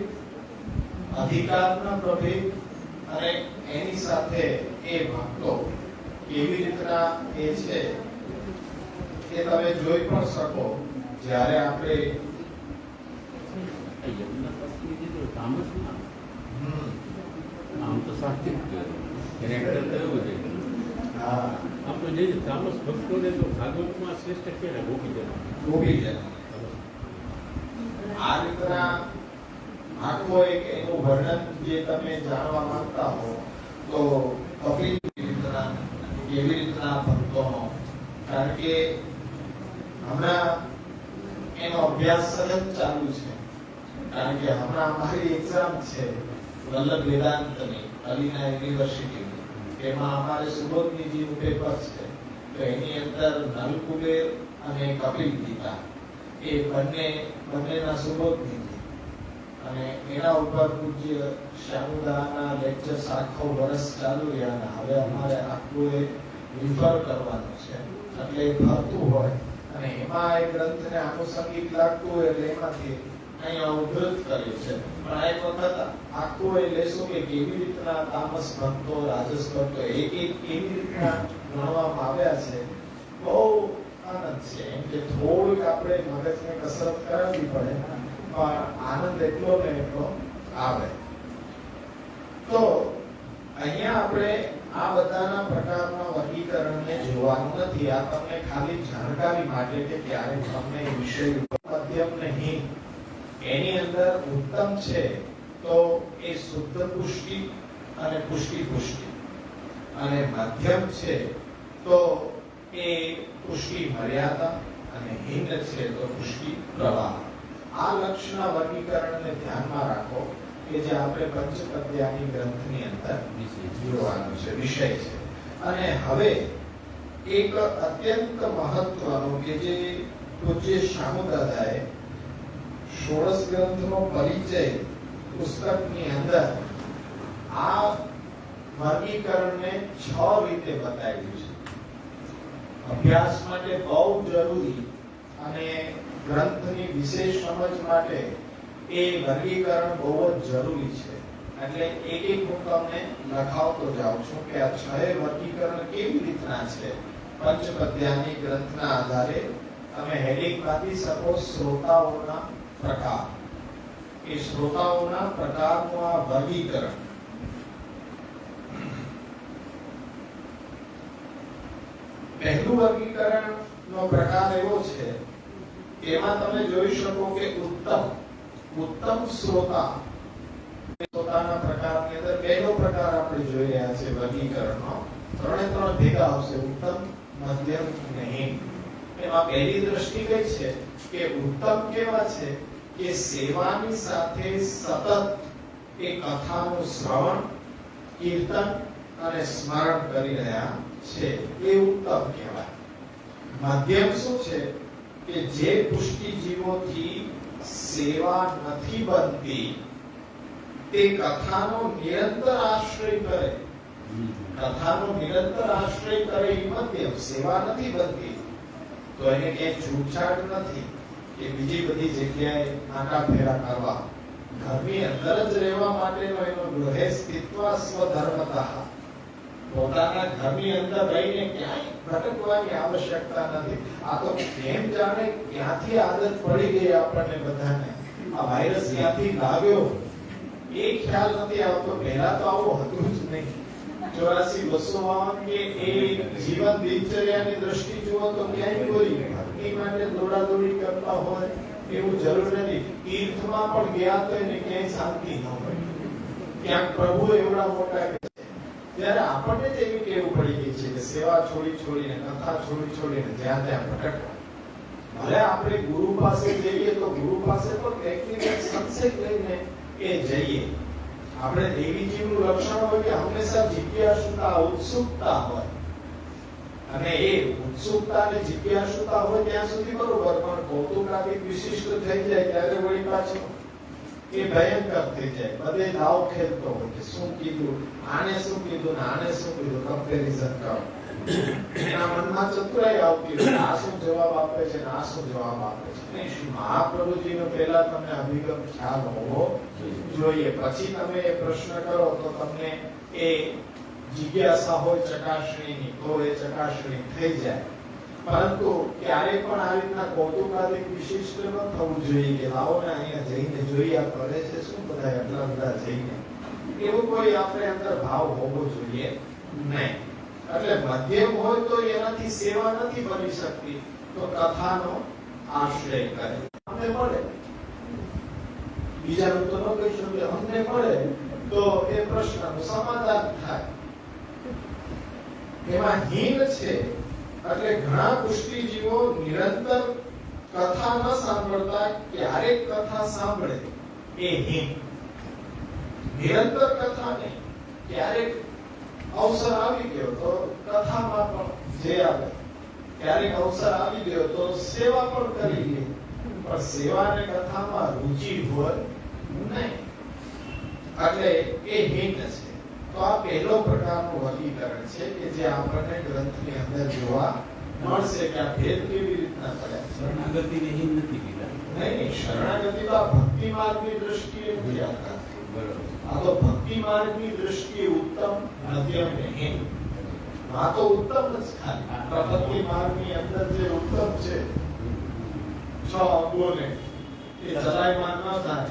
S2: અધિકારના પ્રભેદ અને એની સાથે એ ભક્તો કેવી રીતના એ છે એ તમે જોઈ પણ શકો. જ્યારે આપણે
S1: આમ તો સાત્વિક કેરેક્ટર કયું છે. આપણે જે તામસ ભક્તોને તો ભાગવતમાં શ્રેષ્ઠ છે ને
S2: ગોપીજન. આ રીતના આખો એક એનું વર્ણન જે તમે જાણવા માંગતા હો તો કેવી રીતના ભક્તોનો, કારણ કે હમણાં એનો અભ્યાસ સતત ચાલુ છે. કારણ કે હમણાં અમારી એક્ઝામ છે વલ્લભ વેદાંતની અલીના યુનિવર્સિટીની, એમાં અમારે સુબોધનીજીનું પેપર છે. તો એની અંદર નલકુબેર અને કપિલ ગીતા એ બંનેના સુબોધનીજી, અને એના ઉપર પૂજ્ય શ્યામુદાના લેક્ચર્સ આખો વર્ષ ચાલુ રહ્યા, અને હવે અમારે આખું એ રિફર કરવાનું છે. એટલે એ ફરતું હોય અને એમાં એ ગ્રંથને આનુષંગિક લાગતું હોય એટલે એમાંથી અહીંયા ઉદ્ધૃત કર્યું છે. પણ આ એક વખત આખું એ લેશું કે કેવી રીતના તામસ ભક્તો, રાજસ ભક્તો એક કેવી રીતના ગણવામાં આવ્યા છે. બહુ આનંદ છે. એમ કે થોડુંક આપણે મગજને કસરત કરાવવી પડે, પણ આનંદ એટલો ને એટલો આવે. તો અહીંયા આપણે આ બધાના પ્રકારના વર્ગીકરણને જોવાનું નથી. આ તમને ખાલી જાણકારી માટે કે ક્યારે તમને વિષય મધ્યમ નહીં, એની અંદર ઉત્તમ છે તો એ શુદ્ધ પુષ્ટિ અને પુષ્ટિ પુષ્ટિ, અને મધ્યમ છે તો એ પુષ્ટિ મર્યાદા, અને હિન્દ છે તો પુષ્ટિ પ્રવાહ. આ લક્ષના વર્ગીકરણને ધ્યાનમાં રાખો કે જે આપણે પંચપદ્યાની ગ્રંથની અંદર જોવાનું છે, વિષય છે. અને હવે એક અત્યંત મહત્વનું કે જે પૂજ્ય શામુદાદાએ ષોડશ ગ્રંથનો પરિચય પુસ્તકની અંદર આ વર્ગીકરણને 6 રીતે બતાવ્યું છે. અભ્યાસ માટે બહુ જરૂરી અને ગ્રંથની વિશેષ સમજ માટે એ વર્ગીકરણ બહુ જ જરૂરી છે. એટલે એક હું તમને લખાવતો જાઉં છું કે આ 6 વર્ગીકરણ કેવી રીતના છે. પંચપદ્યાની ગ્રંથના આધારે તમે હેડિંગ બાંધી શકો, શ્રોતાઓના પ્રકાર. એ શ્રોતાઓના પ્રકારનું આ વર્ગીકરણ. પહેલું વર્ગીકરણ નો પ્રકાર એવો છે, એમાં તમે જોઈ શકો કે ઉત્તમ શ્રોતા. શ્રોતાના પ્રકારની અંદર પહેલો પ્રકાર આપણે જોઈ રહ્યા છે વર્ગીકરણનો. ત્રણે ત્રણ ભેગા આવશે, ઉત્તમ, મધ્યમ અને હીન. એમાં પહેલી દ્રષ્ટિ કઈ છે કે ઉત્તમ કેવા છે કે સેવાની સાથે સતત એ કથાનું શ્રવણ, કીર્તન અને સ્મરણ કરી રહ્યા છે, એ ઉત્તમ કહેવાય. મધ્યમ શું છે કે જે પુષ્ટિજીવોથી સેવા નથી બનતી તે કથાનો નિરંતર આશ્રય કરે. કથાનો નિરંતર આશ્રય કરે એ મધ્યમ. સેવા નથી બનતી તો એને ક્યાંય છૂટછાટ નથી કે બીજી બધી જગ્યાએ આટા ફેરા કરવા. ઘરની અંદર જ રહેવા માટેનો એનો ગૃહસ્થિત્વ સ્વધર્મતઃ, પોતાના ઘરની અંદર રહીને ક્યાંય ભટકવાની આવશ્યકતા નથી. આ તો કેમ જાણે ક્યાંથી આદત પડી ગઈ આપણને બધાને, આ વાયરસ ક્યાંથી લાગ્યો એ ખ્યાલ નથી આવતો. પહેલા તો આવું હતું જ નહીં. 84-252 કે એ જીવન દિનચર્યાની દ્રષ્ટિ જુઓ તો ક્યાંય કોઈ ભક્તિ માટે દોડાદોડી કરતા હોય એવું જરૂર નથી. તીર્થમાં પણ ગયા તો એને ક્યાંય શાંતિ ન હોય, ક્યાંક પ્રભુ એવડા મોટા છે. ત્યારે આપણને જ એવી ટેવ પડી ગઈ છે કે સેવા છોડીને, કથા છોડીને જ્યાં ત્યાં ભટકવા. ભલે આપણે ગુરુ પાસે જઈએ તો ગુરુ પાસે પણ ટેકનિકલ સંક્ષેપ લઈને એ જઈએ. આપણે દેવીજીનું લક્ષણ હોય કે હંમેશા જિજ્ઞાસુતા, ઉત્સુકતા હોય. અને એ ઉત્સુકતા અને જિજ્ઞાસુતા હોય ત્યાં સુધી બરોબર, પણ કૌતુકાદિક વિશિષ્ટ થઈ જાય ત્યારે વળી પાછો એ ભયંકર થઈ જાય. બધે દાવ ખેલતો હોય કે શું કીધું, આને શું કીધું ને આને શું કીધું, કમ્પેરિઝન કરો. એના મનમાં ચતુરાઈ આવતી હોય, આ શું જવાબ આપે છે ને આ શું જવાબ આપે છે. નહીં, શ્રી મહાપ્રભુજીનો પહેલા તમને અભિગમ ખ્યાલ હોવો જોઈએ. પછી તમે એ પ્રશ્ન કરો તો તમને એ જિજ્ઞાસા હોય ચકાસણીની તો એ ચકાસણી થઈ જાય. પરંતુ ક્યારેય પણ આ રીતના કૌતુકાદિક વિશિષ્ટ ન થવું જોઈએ કે લાવો ને અહીંયા જઈને જોઈએ આ કરે છે શું બધા એટલા બધા જઈને, એવું કોઈ આપણે અંદર ભાવ હોવો જોઈએ નહીં. એટલે મધ્યમ હોય તો એનાથી સેવા નથી બની શકતી, તો કથાનો આશ્રય કરે. અમને મળે, બીજાનું તો ન કહી શકે, અમને મળે તો એ પ્રશ્નનું સમાધાન થાય. એમાં હીન છે એટલે ઘણા પુષ્ટિજીવો નિરંતર કથા ન સાંભળતા ક્યારેક કથા સાંભળે એ હિમ. નિરંતર કથા નહીં, ક્યારેક અવસર આવી ગયો તો કથામાં પણ જે આવે, ક્યારેક અવસર આવી ગયો તો સેવા પણ કરી લે, પણ સેવા અને કથામાં રુચિ હોય નહીં, એટલે એ હિમ છે. તો આ પહેલો પ્રકારનું વર્ગીકરણ છે કે જે આપણને ગ્રંથની અંદર જોવા મળશે કે આ ભેદ કેવી રીતના પડ્યા.
S1: શરણાગતિને હિમ નથી કીધા.
S2: નહીં, શરણાગતિ તો આ ભક્તિ માર્ગની દ્રષ્ટિએ નથી આવતા.
S1: બરોબર.
S2: આ તો ભક્તિ માર્ગની દ્રષ્ટિએ ઉત્તમ, મધ્યમ ને હિમ. આ તો ઉત્તમ જ ખાલી. પ્રપત્તિ માર્ગની અંદર જે ઉત્તમ છે 6 અંગોને એ ચલાયમાન ન થાય.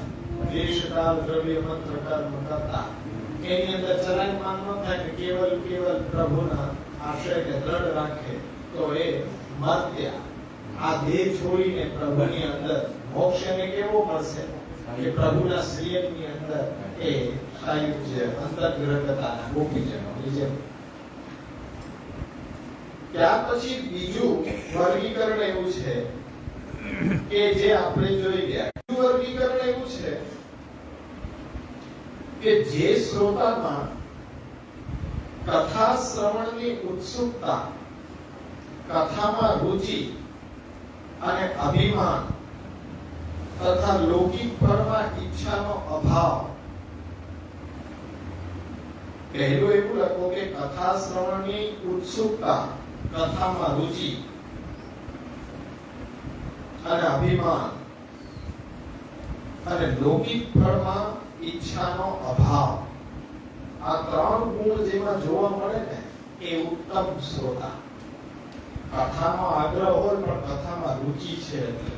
S2: દેશ કાળ દ્રવ્ય મંત્ર કર્મ કરતા એની અંદર ચલાયમાન ન થાય કે કેવલ પ્રભુના આશ્રયને દ્રઢ રાખે તો એ મર્ત્ય આ દેહ છોડીને પ્રભુની અંદર મોક્ષ એને કેવો મળશે કે પ્રભુના શ્રીયની અંદર એ સાયુજ્ય અંતર્ગ્રહતાના ગોપીજનો બીજે. ત્યાર પછી બીજું વર્ગીકરણ એવું છે કે જે આપણે જોઈ ગયા. બીજું વર્ગીકરણ એવું છે કે જે શ્રોતામાં કથા શ્રવણની ઉત્સુકતા, કથામાં રુચિ અને અભિમાન તથા લૌકિક ફળમાં ઈચ્છાનો અભાવ. પહેલું એવું લખો કે કથા શ્રવણની ઉત્સુકતા, કથામાં રુચિ અને અભિમાન અને લૌકિક ફળમાં ઈચ્છાનો અભાવ. આ ત્રણ ગુણ જેમાં જોવા મળે ને એ ઉત્તમ શ્રોતા. કથાનો આગ્રહ હોય પણ કથામાં રુચિ છે, એટલે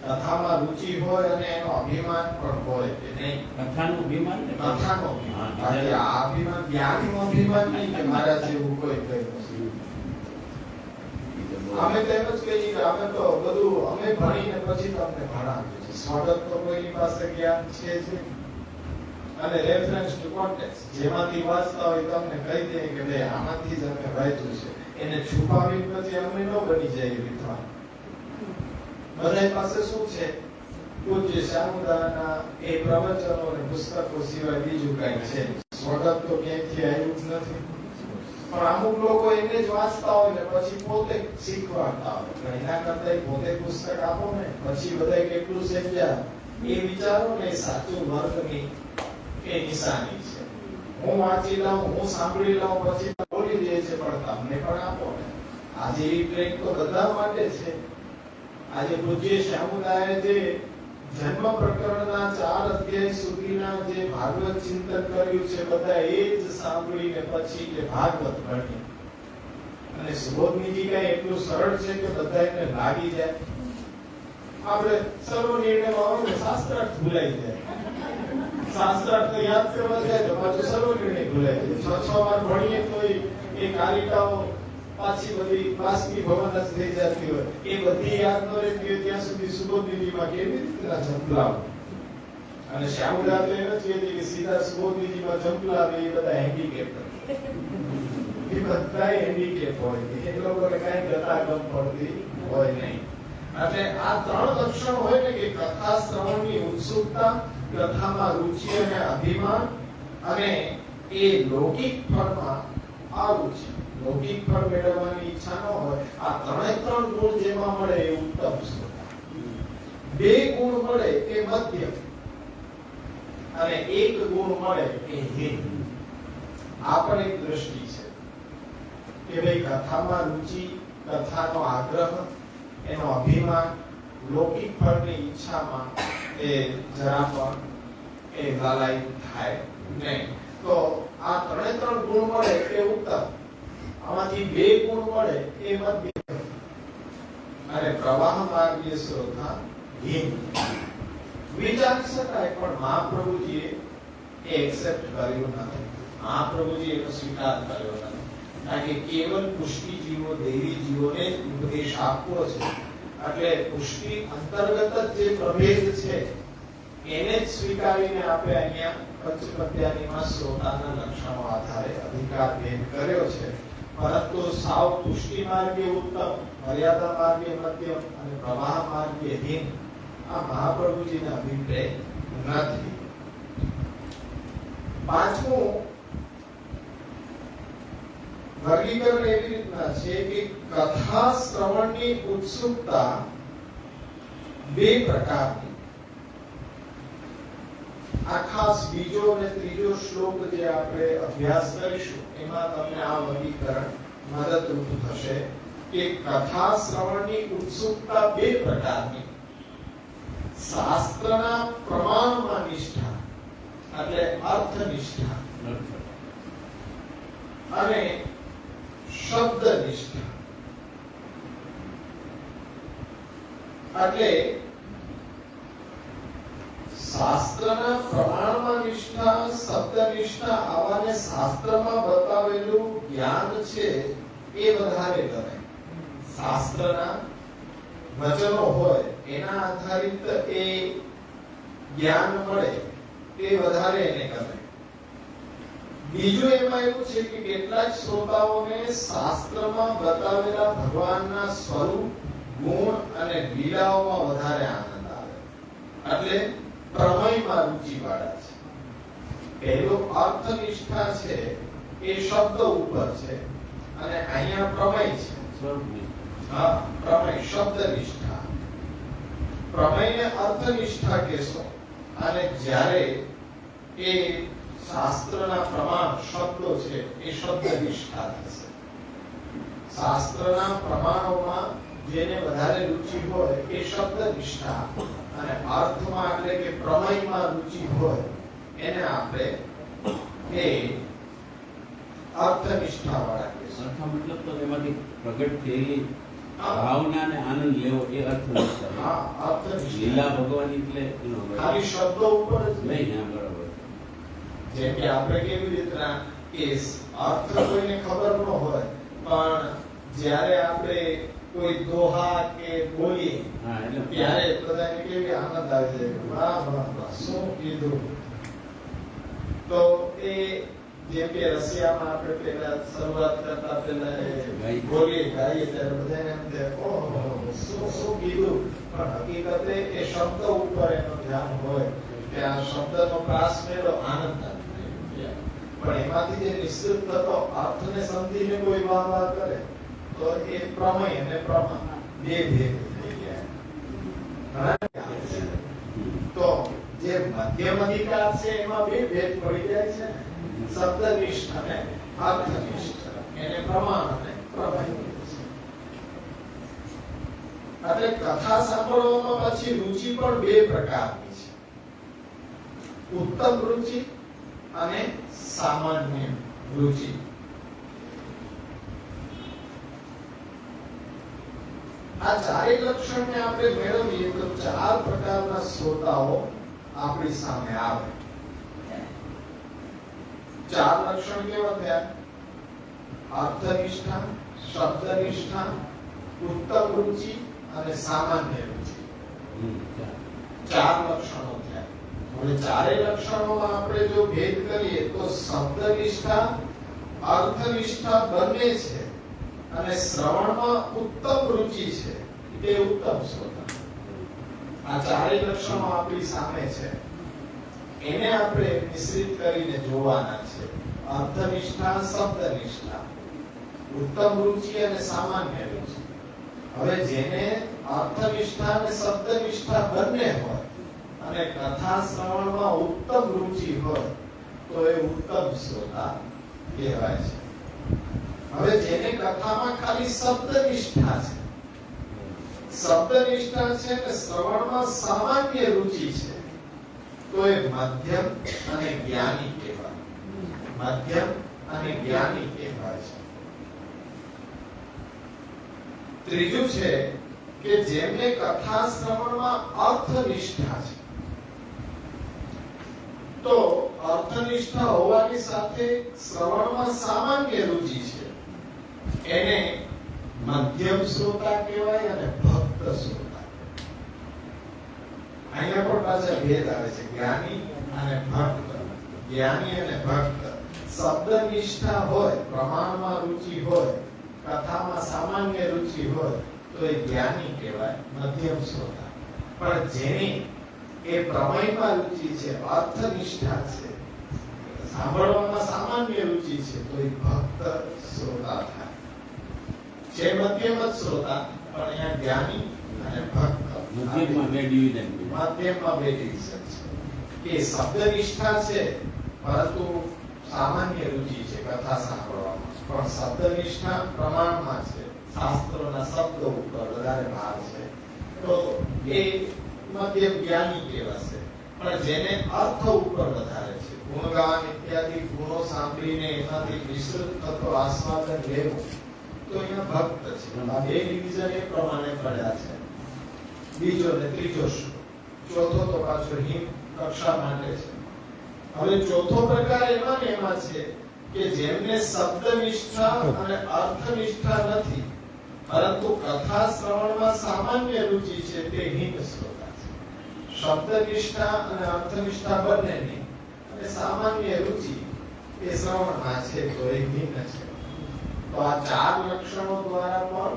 S2: કથામાં રુચિ હોય અને એનો અભિમાન પણ હોય કે નહીં.
S1: કથાનું અભિમાન ને
S2: કથાનો અભિમાન. આ અભિમાન જ્ઞાનનું અભિમાન નહીં કે મારા જેવું કોઈ કહ્યું. અમે તેમ જ કહીએ કે અમે તો બધું અમે ભણીને પછી તમને ભણાવીએ છીએ. સ્વાગત તો કોઈની પાસે જ્ઞાન છે જ નહીં. અને રેફરન્સ ટુ કોન્ટેક્સ્ટ જેમાંથી વાંચતા હોય તમને કહી દે કે ભાઈ આમાંથી જ અમે વાંચ્યું છે. એને છુપાવી પછી અમે ન બની જાય વિદ્વાન. બધા પાસે શું છે? પૂજ્ય શામુદાના એ પ્રવચનો અને પુસ્તકો સિવાય બીજું કઈ છે. સ્વાગત તો ક્યાંયથી આવ્યું જ નથી. પણ અમુક લોકો એને જ વાંચતા હોય ને પછી પોતે શીખવાડતા હોય. એના કરતા પોતે પુસ્તક આપો ને પછી બધા કેટલું સમજ્યા એ વિચારો ને સાચું વર્ગની એ નિશાની છે. હું વાંચી લઉં, હું સાંભળી લઉં, પછી બોલી દે છે, પણ તમને પણ આપો ને. આજે એ ટ્રેક તો બધા માટે છે. આજે પૂજ્ય શામુદાએ જે જન્મ પ્રકરણના 4 અધ્યાય સુધીના જે ભાગવત ચિંતન કર્યું છે, બધા એ જ સાંભળીને પછી કે ભાગવત ભણી. અને સુબોધનીજી કઈ એટલું સરળ છે કે બધા એને લાગી જાય. આપણે સર્વ નિર્ણયમાં આવે શાસ્ત્રાર્થ ભૂલાઈ જાય. શાસ્ત્રાર્થ તો યાદ કરવા જાય તો પાછું સર્વ નિર્ણય ભૂલાઈ જાય. 6 વાર ભણીએ તો એ કાલિકાઓ પાછી બધી બાષ્પી ભવન જ થઈ જતી હોય. એ બધી યાદ ન રહેતી હોય ત્યાં સુધી સુબોધનીજીમાં કેવી રીતના ઝંપલાવ. અને શ્યામુદા તો એમ જ કહેતી કે સીધા સુબોધનીજીમાં ઝંપલાવે એ બધા હેન્ડીકેપ. એ બધા હેન્ડીકેપ હોય. એ લોકોને કઈ ગતાગમ પડતી હોય નહીં. એટલે આ 3 લક્ષણ હોય ને કે કથા શ્રવણની ઉત્સુકતા, કથામાં રુચિ અને અભિમાન અને એ લૌકિક ફળમાં અરુચિ. લૌકિક ફળ મેળવવાની ઈચ્છા ન હોય. આ 3 ગુણ જેમાં મળે એ ઉત્તમ શ્રોતા. 2 ગુણ મળે એ મધ્યમ અને 1 ગુણ મળે એ હીન. આ પણ એક દ્રષ્ટિ છે કે ભાઈ કથામાં રુચિ, કથાનો આગ્રહ, એનો અભિમાન, લૌકિક ફળની ઈચ્છામાં એ જરા પણ એ લાલાઈ થાય નહીં. તો આ 3 ગુણ મળે એ ઉત્તમ. આમાંથી 2 ગુણ મળે એ મધ્યમ અને પ્રવાહ માર્ગીય શ્રોતા હીન. વિચારી શકાય પણ મહાપ્રભુજીએ એ એક્સેપ્ટ કર્યું નથી. મહાપ્રભુજી એનો સ્વીકાર કર્યો નથી. કારણ કે કેવલ પુષ્ટિ જીવો, દેવી જીવોને ઉપદેશ આપવો છે. એટલે પુષ્ટિ અંતર્ગત જ જે પ્રભેદ છે એને જ સ્વીકારીને આપણે અહીંયા પંચપદ્યાનીમાં શ્રોતાના લક્ષણો આધારે અધિકાર ભેદ કર્યો છે. પરંતુ સાવ પુષ્ટિ માર્ગે ઉત્તમ, મર્યાદા માર્ગે મધ્યમ અને પ્રવાહ માર્ગે હીન આ મહાપ્રભુજીના અભિપ્રાય નથી. પાંચમું વર્ગીકરણ એવી રીતના છે કે કથા શ્રવણની ઉત્સુકતા બે પ્રકારની. આ ખાસ બીજો અને ત્રીજો શ્લોક જે આપણે અભ્યાસ કરીશું એમાં તમને આ વર્ગીકરણ મદદરૂપ થશે કે કથા શ્રવણની ઉત્સુકતા બે પ્રકારની. શાસ્ત્રના પ્રમાણમાં નિષ્ઠા એટલે અર્થનિષ્ઠા અને શબ્દનિષ્ઠા એટલે શાસ્ત્રના પ્રમાણમાં નિષ્ઠા, શબ્દનિષ્ઠા આવાને શાસ્ત્રમાં બતાવેલું જ્ઞાન છે એ વધારે ગમે. શાસ્ત્રના વચનો હોય એના આધારિત એ જ્ઞાન મળે તે વધારે એને ગમે. બીજું એમાં એવું છે કે કેટલાક શ્રોતાઓને શાસ્ત્રમાં બતાવેલા ભગવાનના સ્વરૂપ, ગુણ અને લીલાઓમાં વધારે આનંદ આવે એટલે પ્રમેયમાં રુચિ વાળા છે. પહેલો અર્થનિષ્ઠા છે એ શબ્દ ઉપર છે અને અહીંયા પ્રમેય છે. હા, પ્રમેય શબ્દનિષ્ઠા. પ્રમેયને અર્થનિષ્ઠા કહેશો અને જ્યારે એ શાસ્ત્રના પ્રમાણ શબ્દો છે એ શબ્દનિષ્ઠા થશે. શાસ્ત્રના પ્રમાણોમાં જેને વધારે રુચિ હોય એ શબ્દનિષ્ઠા અને અર્થમાં એટલે કે પ્રમેયમાં રુચિ હોય એને આપણે એ અર્થનિષ્ઠા વાળા કહીશું.
S1: અર્થ મતલબ તો એમાંથી પ્રગટ થયેલી ભાવના ને આનંદ લેવો એ અર્થનિષ્ઠા.
S2: હા, અર્થનિષ્ઠા.
S1: લીલા ભગવાન એટલે
S2: ખાલી શબ્દો ઉપર જ
S1: નહીં. હા, બરાબર.
S2: જેમ કે આપણે કેવી રીતના કે અર્થ કોઈને ખબર ન હોય પણ જ્યારે આપણે કોઈ દોહા કે બોલીએ ત્યારે બધાને કેવી આનંદ આવી જાય. વાહ વાહ વાહ, શું કીધું. તો એ જેમ કે રશિયામાં આપણે પહેલા શરૂઆત કરતા પહેલા બોલીએ ગાઈએ ત્યારે બધાને એમ થાય ઓહો શું કીધું, પણ હકીકતે એ શબ્દ ઉપર એનું ધ્યાન હોય કે આ શબ્દનો પ્રાસ મેળો આનંદ આવે. પણ એમાંથી જે નિશ્ચિત થતો અર્થને સમજીને કોઈ વાહ કરે તો એ પ્રમેય અને પ્રમાણ બે ભેદ થઈ ગયા. તો જે મધ્યમ અધિકાર છે એમાં બે ભેદ પડી જાય છે, શબ્દનિષ્ઠ અને અર્થનિષ્ઠ. એને પ્રમાણ અને પ્રમેય એટલે કથા સાંભળવામાં પછી રુચિ પણ બે પ્રકારની છે. ઉત્તમ રુચિ અને સામાન્ય રુચિ. આ ચારેય લક્ષણને આપણે મેળવીએ તો ચાર પ્રકારના શ્રોતાઓ આપણી સામે આવે. ચાર લક્ષણ કેવા થયા? અર્થનિષ્ઠા, શબ્દનિષ્ઠા, ઉત્તમ રુચિ અને સામાન્ય રુચિ. ચાર લક્ષણો થયા. હવે ચારેય લક્ષણોમાં આપણે જો ભેદ કરીએ તો શબ્દનિષ્ઠા, અર્થનિષ્ઠા બંને છે અને શ્રવણમાં ઉત્તમ રુચિ છે તે ઉત્તમ શ્રોતા. આ ચારેય લક્ષણો આપણી સામે છે. એને આપણે મિશ્રિત કરીને જોવાના છે. અર્થનિષ્ઠા, શબ્દનિષ્ઠા, ઉત્તમ રુચિ અને સામાન્ય રુચિ. હવે જેને અર્થનિષ્ઠા અને શબ્દનિષ્ઠા બંને હોય અને કથા શ્રવણમાં ઉત્તમ રુચિ હોય તો એ ઉત્તમ શ્રોતા કહેવાય છે. હવે જેને કથામાં ખાલી શબ્દનિષ્ઠા છે, શબ્દનિષ્ઠા છે અને શ્રવણમાં સામાન્ય રુચિ છે તો એ મધ્યમ અને જ્ઞાની કહેવાય. મધ્યમ અને જ્ઞાની કહેવાય છે. ત્રીજું છે કે જેમને કથા શ્રવણમાં અર્થનિષ્ઠા છે તો અર્થનિષ્ઠા હોવાની સાથે શ્રવણમાં સામાન્ય રુચિ છે એને મધ્યમ શ્રોતા કહેવાય અને ભક્ત શ્રોતા. અહીંયા પણ પાછા ભેદ આવે છે, જ્ઞાની અને ભક્ત. જ્ઞાની અને ભક્ત. શબ્દનિષ્ઠા હોય, પ્રમાણમાં રુચિ હોય, કથામાં સામાન્ય રુચિ હોય તો એ જ્ઞાની કહેવાય, મધ્યમ શ્રોતા. પણ જેની એ પ્રમેયમાં રુચિ છે, અર્થનિષ્ઠા છે, સાંભળવામાં સામાન્ય રુચિ છે, તો એ ભક્ત શ્રોતા થાય છે. મધ્યમ જ શ્રોતા, પણ અહીંયા જ્ઞાની અને ભક્ત
S1: મધ્યમમાં બે ડિવિઝન
S2: મધ્યમમાં બે ડિવિઝન છે. એ શબ્દનિષ્ઠા છે, પરંતુ સામાન્ય રુચિ છે કથા સાંભળવામાં, પણ શબ્દનિષ્ઠા પ્રમાણમાં છે, શાસ્ત્રોના શબ્દો ઉપર વધારે ભાર છે, તો એ મધ્યમ જ્ઞાની કહેવાશે. પણ જેને અર્થ ઉપર વધારે છે, ગુણગાન ઇત્યાદિ ગુણો સાંભળીને એમાંથી વિસ્તૃત થતો આસ્વાદન લેવું, તો અહીંયા ભક્ત છે. આ બે ડિવિઝન એ પ્રમાણે પડ્યા છે. બીજો ને ત્રીજો શ્લોક, ચોથો તો પાછો હિમ કક્ષા માટે છે. હવે ચોથો પ્રકાર એમાં ને એમાં છે કે જેમને શબ્દનિષ્ઠા અને અર્થનિષ્ઠા નથી, પરંતુ કથા શ્રવણમાં સામાન્ય રુચિ છે, તે હિમ શ્રોતા છે. શબ્દનિષ્ઠા અને અર્થનિષ્ઠા બંનેની અને સામાન્ય રુચિ એ શ્રવણમાં છે, તો એ હિમ છે. તો આ ચાર લક્ષણો દ્વારા પણ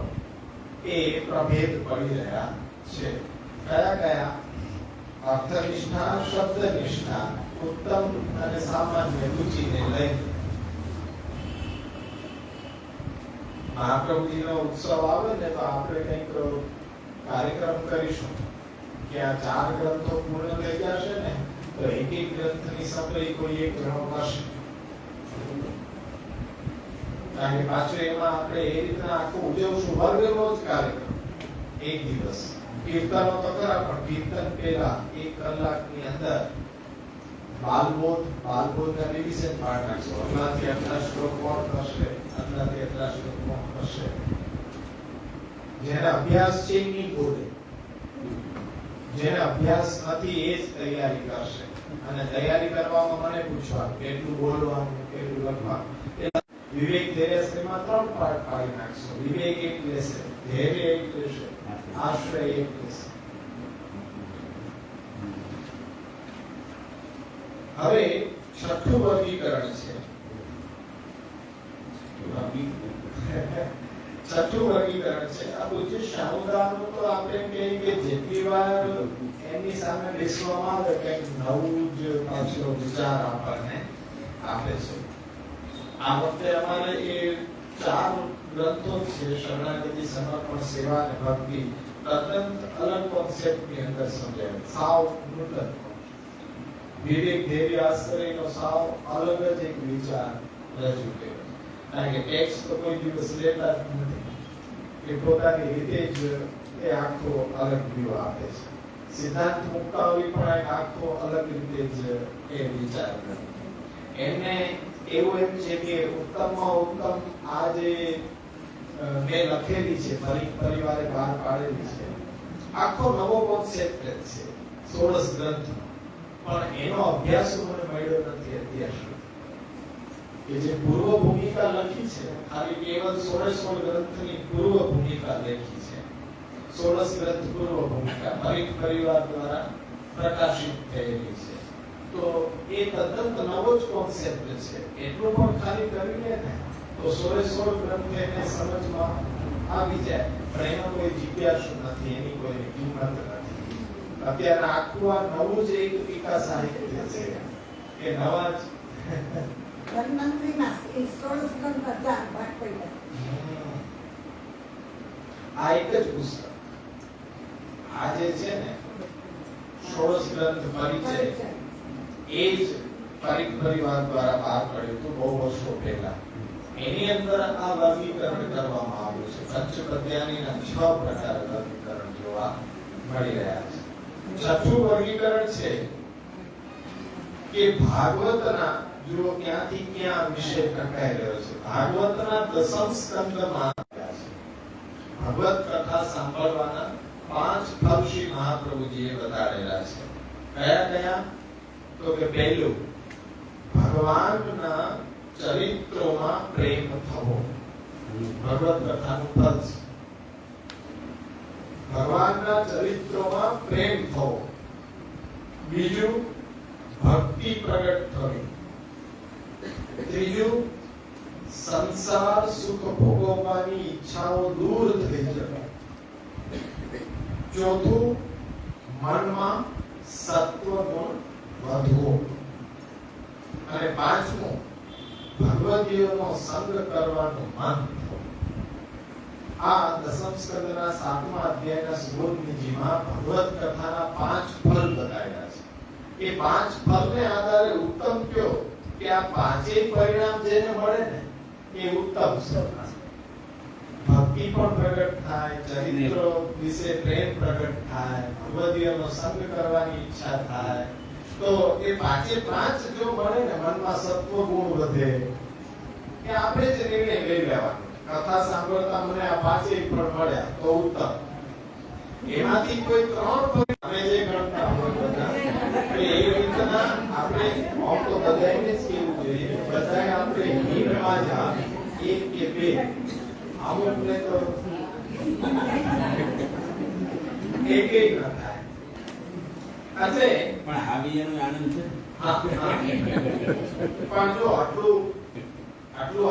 S2: એ પ્રભેદ પડી રહ્યા છે. કયા કયા? અર્થનિષ્ઠા, શબ્દનિષ્ઠા, ઉત્તમ અને સામાન્ય રુચિને લઈ. મહાપ્રભુજીનો ઉત્સવ આવે ને તો આપણે કંઈક કાર્યક્રમ કરીશું કે આ ચાર ગ્રંથો પૂર્ણ થઈ જશે ને તો એક એક ગ્રંથની સંગ્રહી કોઈ એક ગ્રંથ હશે. કારણ કે પાછું એમાં આપણે એ રીતના આખું ઉજવશું, વર્ગનો જ કાર્યક્રમ એક દિવસ. કીર્તનો તો ખરા, પણ કીર્તન પહેલા 1 કલાકની અંદર બાલબોધના રિવિઝન પાઠ રાખશો. આટલાથી આટલા શ્લોક કોણ કરશે, આટલાથી આટલા શ્લોક કોણ કરશે. જેને અભ્યાસ છે એ નહીં બોલે, જેને અભ્યાસ નથી એ જ તૈયારી કરશે. અને તૈયારી કરવામાં મને પૂછવાનું કેટલું બોલવાનું, કેટલું લખવાનું. વિવેક ધૈર્યશ્રીમાં 3 પાઠ પાડી નાખશો. વિવેક એક લેશે, ધૈર્ય એક લેશે, આશ્રય એક લેશે. હવે છઠ્ઠું વર્ગીકરણ છે. છઠ્ઠું વર્ગીકરણ છે આ પૂજ્ય શામુદાનું. તો આપણે કહીએ કે જેટલી વાર એની સામે બેસવામાં આવે કંઈક નવું જ પાછો વિચાર આપણને આપે છે. આ વખતે અમારે એ 4 ગ્રંથો છે, શરણાગતિ, સમર્પણ, સેવા અને ભક્તિ, તદ્દન અલગ કોન્સેપ્ટની અંદર સમજાય, સાવ નૂતન. વિવેક ધૈર્ય આશ્રયનો સાવ અલગ જ એક વિચાર રજૂ કર્યો. કારણ કે ટેક્સ્ટ તો કોઈ દિવસ લેતા જ નથી, એ પોતાની રીતે જ એ આખો અલગ વ્યૂ આપે છે. સિદ્ધાંત મુક્તાવલી પણ એક આખો અલગ રીતે જ એ વિચાર કરે. એમને એવું એમ છે કે ઉત્તમમાં ઉત્તમ આ જે મેં લખેલી છે, પરિવારે બહાર પાડેલી છે, આખો નવો કોન્સેપ્ટ છે 16 ગ્રંથ. પણ એનો અભ્યાસ મને મળ્યો નથી અત્યાર સુધી. કે જે પૂર્વ ભૂમિકા લખી છે, ખાલી કેવલ 16 ગ્રંથની પૂર્વ ભૂમિકા લખી છે. 16 ગ્રંથ પૂર્વ ભૂમિકા પરિવાર દ્વારા પ્રકાશિત થયેલી છે. તો એ તદ્દન નવો જ કોન્સેપ્ટ છે. એટલું પણ ખાલી કરીને ને તો 16 ગ્રંથ એને સમજમાં આવી જાય, પણ એનો કોઈ જિજ્ઞાસુ નથી, એની કોઈ કિંમત નથી. અત્યારે આખું આ નવું જ એક ટીકા સાહિત્ય છે કે નવા જ
S3: ધન્વંતરીમાં 16 ગ્રંથ હતા પાઠ પડ્યા.
S2: આ એક જ પુસ્તક આ જે છે ને 16 ગ્રંથ પરિચય, એ જ પરિવાર દ્વારા બહાર પડ્યું હતું બહુ વર્ષો પહેલા. એની અંદર આ વર્ગીકરણ કરવામાં આવ્યું છે. પંચપદ્યાનીના 6 પ્રકાર વર્ગીકરણ જોવા મળી રહ્યા છે. છઠ્ઠું વર્ગીકરણ છે કે ભાગવતના, જુઓ ક્યાંથી ક્યાં વિષય ટકાઈ રહ્યો છે. ભાગવતના 10મ સ્કંદમાં ભગવત કથા સાંભળવાના 5 ફળ શ્રી મહાપ્રભુજીએ બતાડેલા છે. કયા કયા? તો કે પહેલું, ભગવાનના ચરિત્રોમાં પ્રેમ થવો. ભગવત કથાનું ફળ છે. ભગવાનના ચરિત્રોમાં પ્રેમ થવો. બીજું, ભક્તિ પ્રગટ થવી. ત્રીજું, સંસાર સુખ ભોગવવાની ઈચ્છાઓ દૂર થઈ જવી. ચોથું, મનમાં સત્વગુણ વધવો, અને પાંચમું ભગવદીયનો સંગ કરવાનું મન થવું. આ દસમ સ્કંદના 7મા અધ્યાયના સુબોધનીજીમાં ભગવત કથાના 5 ફળ બતાવ્યા છે. એ 5 ફળને આધારે ઉત્તમ કયો કે આ પાંચેય પરિણામ જેને મળે ને એ ઉત્તમ છે. ભક્તિ પણ પ્રગટ થાય, ચરિત્ર વિશે પ્રેમ પ્રગટ થાય, ભગવદીયનો સંગ કરવાની ઈચ્છા થાય, તો એ પાંચે પાંચ જો મળે ને મનમાં સત્વ ગુણ વધે કે આપણે જ નિર્ણય લઈ લેવાનો. કથા સાંભળતા મને આ પાંચેય ફળ મળ્યા તો ઉત્તમ. એમાંથી કોઈ 3 ફળ અમે જે ગણતા હોય બધા એ રીતના આપણે તો બધાને જ કેવું જોઈએ, બધાએ આપણે હિમમાં જ આવે 1 કે 2. અમુકને તો એકેય ન થાય. આજે
S1: પણ આવી એનો આનંદ છે.
S2: પણ જો આટલું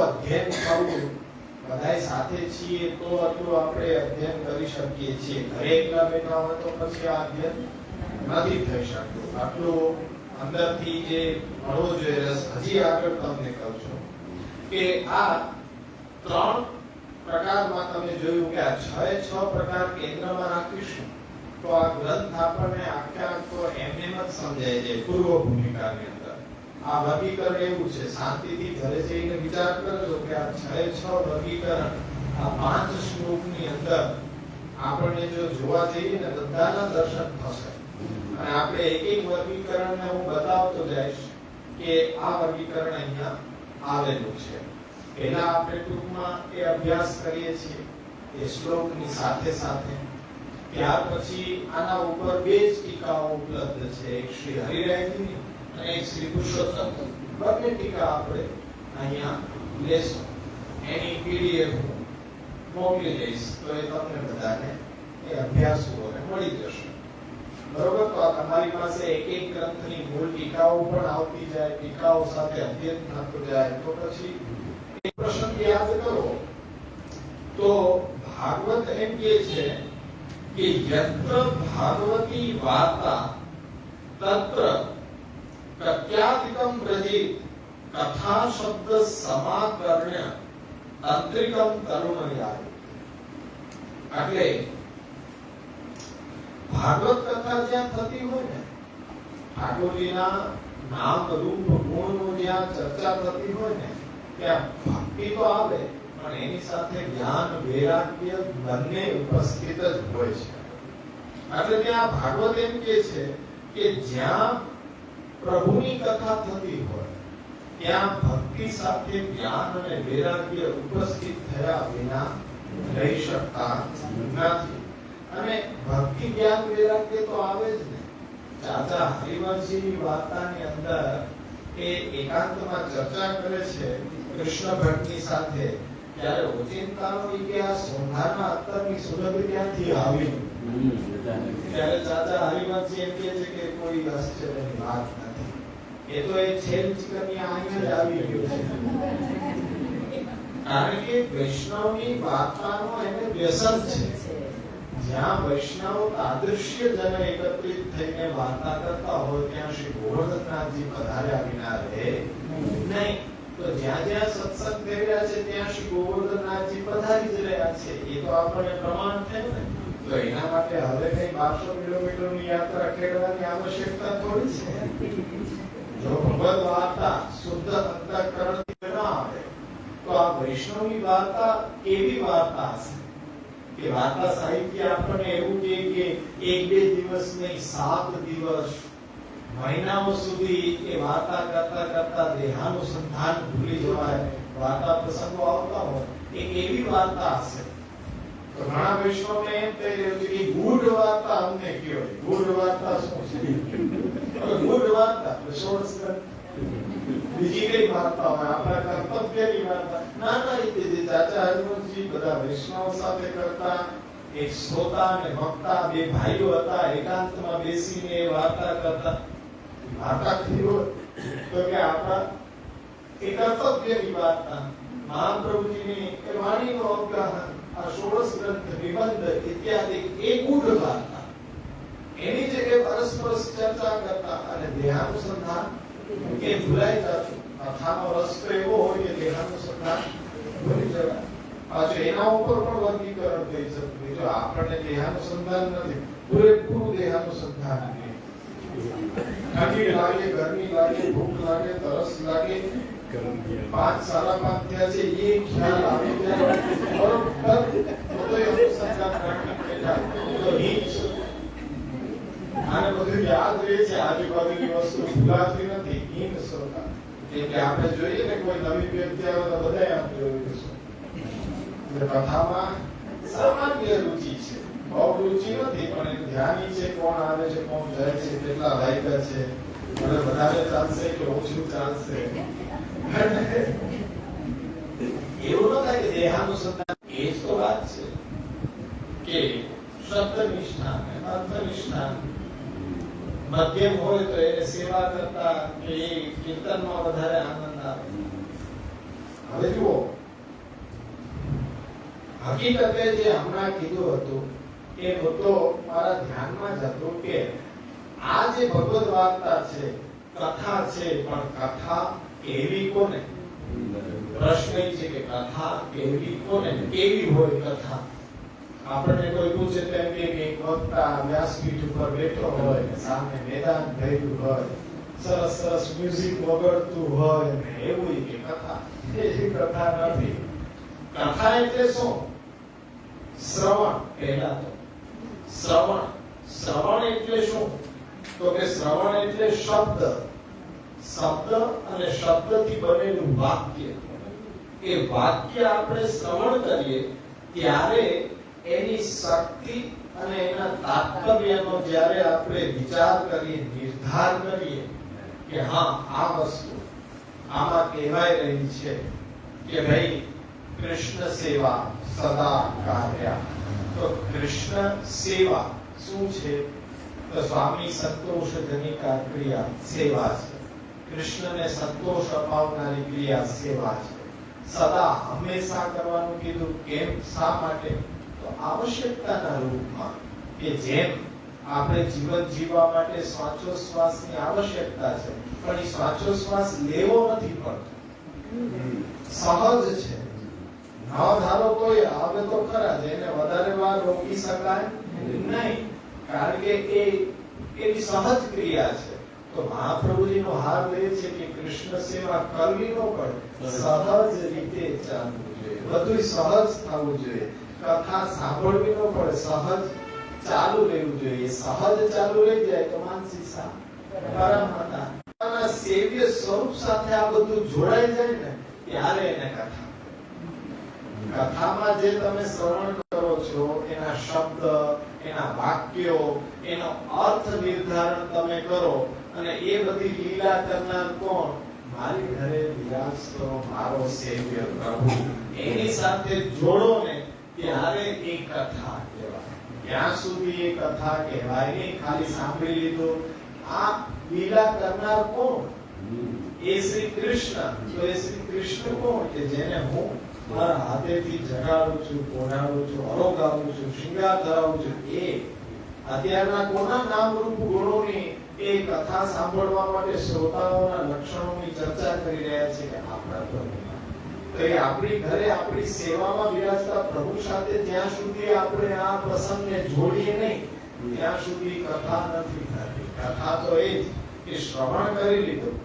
S2: અધ્યયન કરવું બધાય સાથે છીએ તો આટલું આપણે અધ્યયન કરી શકીએ છીએ. ઘરે એકલા બેઠા હોય તો પછી આ અધ્યયન નથી થઈ શકતું. આટલું અંદરથી જે મળવો જોઈએ રસ હજી આગળ તમને કહું છું કે આ 3 પ્રકારમાં તમે જોયું કે આ 6 પ્રકાર કેન્દ્રમાં રાખીશું તો આ ગ્રંથ આપણને આખા તો એમને જ સમજાય છે. પૂર્વ ભૂમિકાની અંદર આ વર્ગીકરણ એવું છે. શાંતિથી ઘરે જઈને વિચાર કરજો કે આ 6 વર્ગીકરણ આ 5 શ્લોકની અંદર આપણને જો જોવા જઈએ ને બધાના દર્શન થશે. અને આપણે એક વર્ગીકરણને હું બતાવતો જઈશ કે આ વર્ગીકરણ અહીંયા આવેલું છે. પહેલા આપણે ટૂંકમાં એ અભ્યાસ કરીએ છીએ એ શ્લોકની સાથે સાથે. ત્યાર પછી આના ઉપર 2 જ ટીકાઓ ઉપલબ્ધ છે, એક શ્રી હરિરાયજીની અને એક શ્રી પુરુષોત્તમ. બંને ટીકા આપણે અહીંયા લેશું. એની પીડીએફ મોકલી દઈશ તો એ તમને બધાને એ અભ્યાસોને મળી જશે. બરોબર? તો આ તમારી પાસે એક ગ્રંથની મૂળ ટીકાઓ પણ આવતી જાય, ટીકાઓ સાથે અધ્યયન થતું જાય. તો પછી એક પ્રશ્ન યાદ કરો તો ભાગવત એમ કહે છે કે યત્ર ભાગવતી વાર્તા તત્ર પ્રત્યાધિકમ વ્રજેત કથા શબ્દ સમાકર્ણ્ય અંતરિકમ તરુણયાય. એટલે ભાગવત કથા જ્યાં થતી હોય ને, ઠાકોરજીના નામ રૂપ ગુણનું જ્યાં ચર્ચા થતી હોય ને ત્યાં ભક્તિ તો આવે પણ એની સાથે જ્ઞાન વૈરાગ્ય બંને ઉપસ્થિત જ હોય છે. એટલે ત્યાં ભાગવત એમ કહે છે કે જ્યાં પ્રભુની કથા થતી હોય ત્યાં ભક્તિ સાથે જ્ઞાન અને વૈરાગ્ય ઉપસ્થિત થયા વિના રહી શકતા નથી. અને ભક્તિ જ્ઞાન વૈરાગ્ય તો આવે જ ને. ચાચા હરિવંશીની વાર્તાની અંદર એ એકાંતમાં ચર્ચા કરે છે કૃષ્ણ ભટ્ટની સાથે. ત્યારે ઓચિંતાનો કે આ સોંધાના અત્તરની સુગંધ ક્યાંથી આવી? ત્યારે ચાચા હરિવંશી એમ કહે છે કે કોઈ આશ્ચર્યની વાત નથી, એ તો એ છેલ ચિકની આઈને જ આવી ગયો છે. કારણ કે વૈષ્ણવની વાર્તાનો એને વ્યસન છે. જ્યાં વૈષ્ણવ આદર્શ્ય જન એકત્રિત થઈને વાર્તા કરતા હોય ત્યાં શ્રી ગોવર્ધનનાથજી પધાર્યા વિના રહે નહીં. તો જ્યાં જ્યાં સત્સંગ થઈ રહ્યા છે ત્યાં શ્રી ગોવર્ધનનાથજી પધારી જ રહ્યા છે. એ તો આપણને પ્રમાણ થયું ને. તો એના માટે હવે કઈ 1200 કિલોમીટરની યાત્રા ખેડવાની આવશ્યકતા થોડી છે. જો ભગવદ વાર્તા શુદ્ધ અંતઃકરણથી ન આવે તો આ વૈષ્ણવની વાર્તા કેવી વાર્તા હશે કે વાર્તા સાહિત્ય આપણને એવું કહે કે 1-2 દિવસ નહીં 7 દિવસ મહિનાઓ સુધી એ વાર્તા કરતા કરતા દેહાનુસંધાન ભૂલી જવાય. વાર્તા પ્રસંગો આવતા હોય એ કેવી વાર્તા હશે? તો ઘણા વૈષ્ણવને એમ કહી રહ્યું છે કે ગૂઢ વાર્તા અમને કયો. ગૂઢ વાર્તા શું છે? ગૂઢ વાર્તા 16 સ્કંદ બીજી કઈ વાર્તા હોય આપણા કર્તવ્યની વાર્તા? ના ના, એ ચાચા હરિવંશજી બધા વૈષ્ણવ સાથે કરતા. એક શ્રોતા અને વક્તા, 2 ભાઈઓ હતા, એકાંતમાં બેસીને એ વાર્તા કરતા. વાર્તા થઈ હોય તો કે આપણા એ કર્તવ્યની વાર્તા, મહાપ્રભુજીની એ વાણીનો અવગાહન, આ 16 ગ્રંથ નિબંધ ઇત્યાદિ એ ગૂઢ વાર્તા. એની જગ્યાએ પરસ્પર ચર્ચા કરતા અને દેહાનુસંધાન એ ભૂલાઈ જતું. કથાનો રસ તો એવો હોય કે દેહાનુસંધાન ભૂલી જવાય. પાછું એના ઉપર પણ વર્ગીકરણ થઈ શકતું. જો આપણને દેહાનુસંધાન નથી, પૂરેપૂરું દેહાનુસંધાન નથી. ઠંડી લાગે, ગરમી લાગે, ભૂખ લાગે, તરસ લાગે, 5 સાડા 5 થયા છે એ ખ્યાલ આવી જાય બરોબર તો અનુસંધાન રાખી તો હિંચ આને બધું યાદ રહે છે. આજુબાજુની વસ્તુ ભૂલાતી નથી. હિંચ સરકાર એટલે આપણે જોઈએ ને કોઈ નવી વ્યક્તિ આવે તો બધાય આમ જોયું છે. કથામાં સામાન્ય રુચિ છે, બહુ રુચિ નથી, પણ ધ્યાની છે. કોણ આવે છે, કોણ જાય છે, કેટલા વાયકા છે, મને વધારે ચાલશે કે ઓછું ચાલશે. એવું ન થાય કે દેહાનુસંધાન. એ જ તો વાત છે કે શબ્દ નિષ્ઠા, અર્થ નિષ્ઠા મધ્યમ હોય તો એને સેવા કરતા કે એ કીર્તનમાં વધારે આનંદ આવે. હવે જુઓ, હકીકતે જે હમણાં કીધું હતું એ મુદ્દો મારા ધ્યાનમાં જ હતો કે આ જે ભગવદ વાર્તા છે, કથા છે, પણ કથા કેવી કોને? પ્રશ્ન એ છે કે કથા કેવી કોને? કેવી હોય કથા? આપણને કોઈ પૂછે તેમ કે એક વક્તા વ્યાસપીઠ ઉપર બેઠો હોય ને સામે મેદાન ભર્યું હોય, સરસ સરસ મ્યુઝિક વગાડતું હોય ને એવું કે કથા. એ કથા નથી. કથા એટલે શું? શ્રવણ. પહેલા તો શ્રવણ એટલે શું? તો કે શ્રવણ એટલે શબ્દ અને શબ્દથી બનેલું વાક્ય. એ વાક્ય આપણે શ્રવણ કરીએ ત્યારે એની શક્તિ અને એના તાત્પર્યનો જ્યારે આપણે વિચાર કરીએ, નિર્ધાર કરીએ કે હા આ વસ્તુ આમાં કહેવાય રહી છે કે ભાઈ કૃષ્ણ સેવા સદા કાર્યા. તો કૃષ્ણ સેવા શું છે? તો સ્વામી સંતોષ જનિકા ક્રિયા સેવા છે. કૃષ્ણને સંતોષ અપાવનારી ક્રિયા સેવા છે. સદા હંમેશા કરવાનું કીધું. કેમ? શા માટે? તો આવશ્યકતાના રૂપમાં કે જેમ આપણે જીવન જીવવા માટે શ્વાસોશ્વાસની આવશ્યકતા છે, પણ એ શ્વાસોશ્વાસ લેવો નથી પડતો, સહજ છે. ન ધારો કોઈ આવે તો ખરા જ, એને વધારે વાર રોકી શકાય નહીં, કારણ કે એ એવી સહજ ક્રિયા છે. તો મહાપ્રભુજીનો હાર લે છે કે કૃષ્ણ સેવા કરવી ન પડે, સહજ રીતે ચાલવું જોઈએ, બધું સહજ થવું જોઈએ. કથા સાંભળવી ન પડે, સહજ ચાલુ રહેવું જોઈએ. સહજ ચાલુ રહી જાય તો માનસી સા પરમહંતા સેવ્ય સ્વરૂપ સાથે આ બધું જોડાઈ જાય ને ત્યારે એને કથા. કથામાં જે તમે શ્રવણ કરો છો, એના શબ્દ, એના વાક્યો, એનો અર્થ નિર્ધારણ તમે કરો અને એ બધી લીલા કરનાર કોણ? મારી ઘરે બિરાજતો મારો સેવ્ય પ્રભુ. એની સાથે જોડો ને ત્યારે એ કથા કહેવાય. ત્યાં સુધી એ કથા કહેવાય નહીં. ખાલી સાંભળી લીધું. આ લીલા કરનાર કોણ? એ શ્રી કૃષ્ણ. તો એ શ્રી કૃષ્ણ કોણ? કે જેને હું મારા હાથેથી જગાડું છું, પોઢાડું છું, અરોગાવું છું, શૃંગાર ધરાવું છું. એ અત્યારના કોના નામ રૂપ ગુણોની એ કથા સાંભળવા માટે શ્રોતાઓના લક્ષણોની ચર્ચા કરી રહ્યા છે કે આપણા પ્રભુના. તો એ આપણી ઘરે આપણી સેવામાં બિરાજતા પ્રભુ સાથે જ્યાં સુધી આપણે આ પ્રસંગને જોડીએ નહીં ત્યાં સુધી કથા નથી થતી. કથા તો એ જ કે શ્રવણ કરી લીધું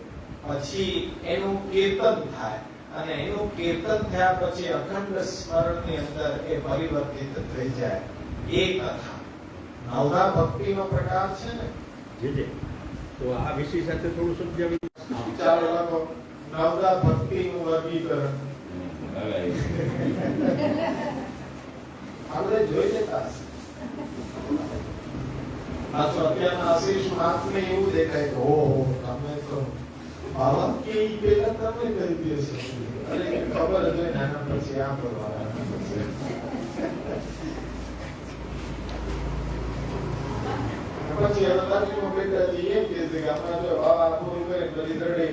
S2: પછી એનું કીર્તન થાય અને એનું કીર્તન થયા પછી અખંડ સ્મરણની અંદર એ પરિવર્તિત થઈ જાય. એ કથા નવધા ભક્તિનો પ્રકાર છે ને.
S1: જી તો આ વિષય સાથે થોડું સમજાવી.
S2: વિચારો લખો. નવધા ભક્તિનું વર્ગીકરણ આપણે જોઈ લેતા અત્યારના આશીષ મહાત્મે એવું દેખાય કે ઓહો તમે તો ભાવક કે ઈ પેલા તમે કરી દેશો. અરે ખબર જ હોય નાના પછી આ કરવાના પછી અદાજીનો બેટાજી એમ કહે છે કે આપણા જો બાબા પૂરું કરે પછી દરડે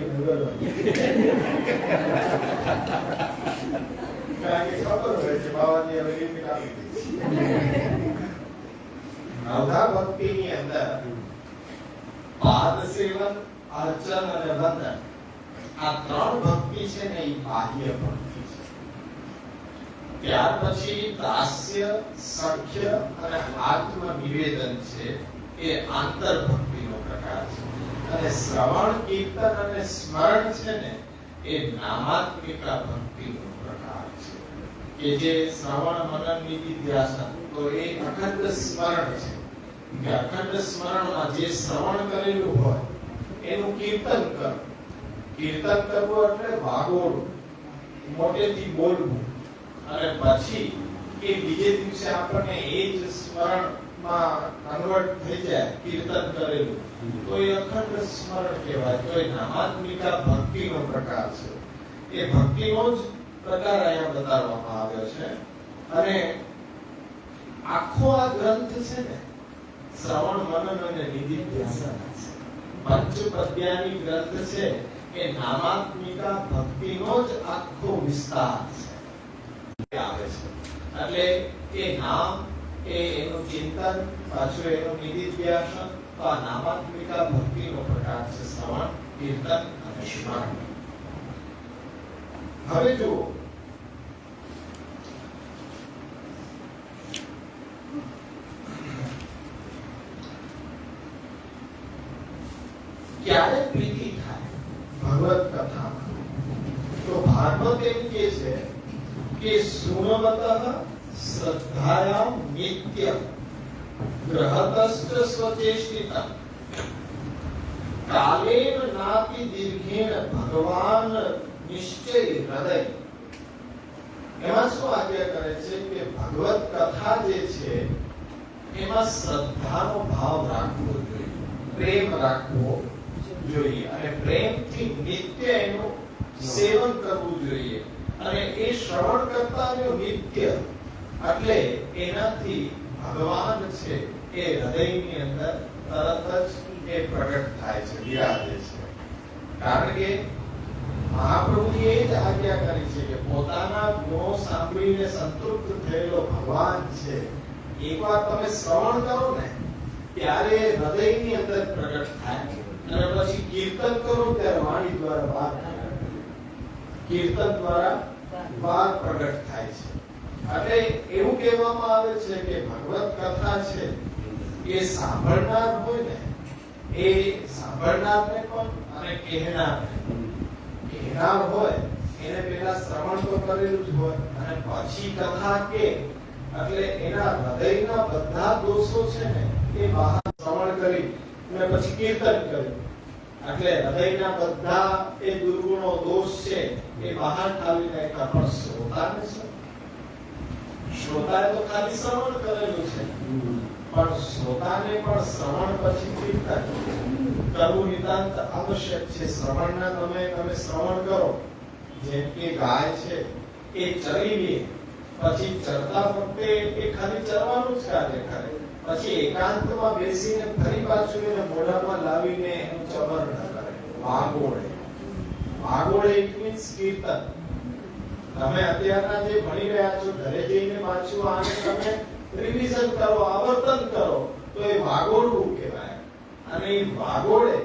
S2: કારણ કે ખબર હોય કે બાબાજી હવે રીત આપી દીધી. નવધા ભક્તિની અંદર પાદ સેવન, અર્ચન અને વંદન આ ત્રણ ભક્તિ છે ને એ બાહ્ય ભક્તિ છે. ત્યાર પછી દાસ્ય, સખ્ય અને આત્મ નિવેદન છે એ આંતર ભક્તિનો પ્રકાર છે. અને શ્રવણ, કીર્તન અને સ્મરણ છે ને એ નામાત્મિકા ભક્તિનો પ્રકાર છે. કે જે શ્રવણ, મનન, નિધિધ્યાસન તો એ અખંડ સ્મરણ છે. કે અખંડ સ્મરણમાં જે શ્રવણ કરેલું હોય એનું કીર્તન કરવું. કીર્તન કરવું એટલે વાગોળવું, મોટેથી બોલવું, અને પછી એ બીજે દિવસે આપણને એ જ સ્મરણમાં કન્વર્ટ થઈ જાય કીર્તન કરેલું, તો એ અખંડ સ્મરણ કહેવાય. તો એ નામાત્મિકા ભક્તિનો પ્રકાર છે. એ ભક્તિનો જ પ્રકાર અહીંયા બતાવવામાં આવ્યો છે. અને આખો આ ગ્રંથ છે ને શ્રવણ, મનન અને નિધિધ્યાસન છે. પંચપદ્યાની ગ્રંથ છે એ નામાત્મિકા ભક્તિનો જ આખો વિસ્તાર છે આવે છે. એટલે એ નામ, એનું ચિંતન, પાછું એનું નિધિધ્યાસન, તો આ નામાત્મિકા ભક્તિનો પ્રકાર છે. શ્રવણ, કીર્તન અને સ્મરણ. હવે જુઓ, ક્યારે પ્રીતિ થાય ભગવત કથામાં? તો ભાગવત એમ કહે છે કે સુનવતઃ શ્રદ્ધાયામ નિત્યમ ગ્રહતશ્ચ સ્વચેષ્ટિતમ કાલેન નાપી દીર્ઘેણ ભગવાન નિશ્ચય હૃદય. એમાં શું આજ્ઞા કરે છે કે ભગવત કથા જે છે એમાં શ્રદ્ધાનો ભાવ રાખવો જોઈએ, પ્રેમ રાખવો જોઈએ, અને પ્રેમથી નિત્ય એનું સેવન કરવું જોઈએ. અને એ શ્રવણ કરતા નિત્ય એટલે એનાથી ભગવાન છે એ હૃદયની અંદર તરત જ એ પ્રગટ થાય છે, વિરાજે છે. કારણ કે મહાપ્રભુએ એ જ આજ્ઞા કરી છે કે પોતાના ગુણો સાંભળીને સંતૃપ્ત થયેલો ભગવાન છે એકવાર તમે શ્રવણ કરો ને ત્યારે હૃદયની અંદર પ્રગટ થાય, અને પછી કીર્તન કરો ત્યારે વાણી દ્વારા બહાર થાય, કીર્તન દ્વારા બહાર પ્રગટ થાય છે. એટલે એવું કહેવામાં આવે છે કે ભગવત કથા છે એ સાંભળનાર હોય ને એ સાંભળનારને પણ અને કહેનાર હોય એને પેલા શ્રવણ તો કરેલું જ હોય, અને પછી કથા કે એટલે એના હૃદયના બધા દોષો છે ને એ બહાર શ્રવણ કરી અને પછી કીર્તન કર્યું એટલે હૃદયના બધા એ દુર્ગુણો, દોષ છે એ બહાર કાઢી નાખ્યા. પણ શ્રોતાને શું? શ્રોતાએ તો ખાલી શ્રવણ કરેલું છે, પણ શ્રોતાને પણ શ્રવણ પછી કીર્તન કરવું નિતાંત આવશ્યક છે. શ્રવણના તમે શ્રવણ કરો, જેમ કે ગાય છે એ ચરી લે, પછી ચરતા વખતે એ ખાલી ચરવાનું જ કાર્ય કરે, પછી એકાંતમાં બેસીને ફરી પાછું એને મોઢામાં લાવીને એનું ચબર ન કરે, વાગોળે ઇટ મીન્સ કીર્તન. તમે અત્યારના જે ભણી રહ્યા છો ઘરે જઈને પાછું આને તમે રિવિઝન કરો, આવર્તન કરો, તો એ વાગોળવું કહેવાય. અને એ વાગોળે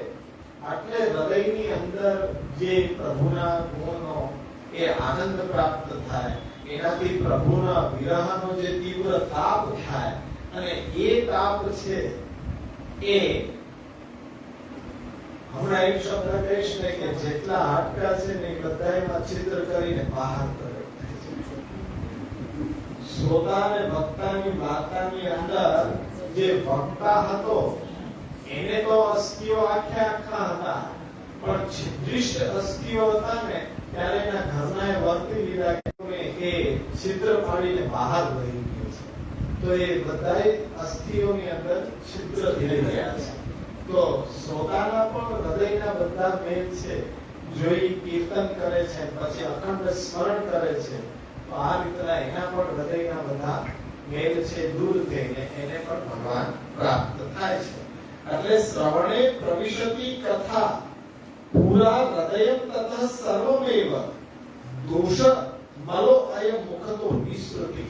S2: એટલે હૃદયની અંદર જે પ્રભુના ગુણનો એ આનંદ પ્રાપ્ત થાય, એનાથી પ્રભુના વિરહનો જે તીવ્ર તાપ થાય, અને એ તાપ છે એ હમણાં એક શબ્દ કહીશ ને કે જેટલા હાડકા છે ને બધામાં છિદ્ર કરીને બહાર પ્રગટ થાય છે. શ્રોતા અને વક્તાની વાર્તાની અંદર જે વક્તા હતો એને તો અસ્થિઓ આખા હતા, પણ છિદ્રિષ્ટ અસ્થિઓ હતા ને ત્યારે એના ઘરના વર્તી લીધા કે એ છિદ્ર પાડીને બહાર વહી ગયો છે. તો એ બધાય અસ્થિઓની અંદર છિદ્ર થઈ ગયા છે. તો શ્રોતાના પણ હૃદયના બધા મેલ છે, જોઈ કીર્તન કરે છે, પછી અખંડ સ્મરણ કરે છે, તો આ રીતના એના પણ હૃદયના બધા મેલ છે દૂર થઈને એને પણ ભગવાન પ્રાપ્ત થાય છે. એટલે શ્રવણે પ્રવિશતિ કથા પૂરા હૃદયમ તથા સર્વમેવ દોષ મલો અયમ મુખતો નિસૃતિ.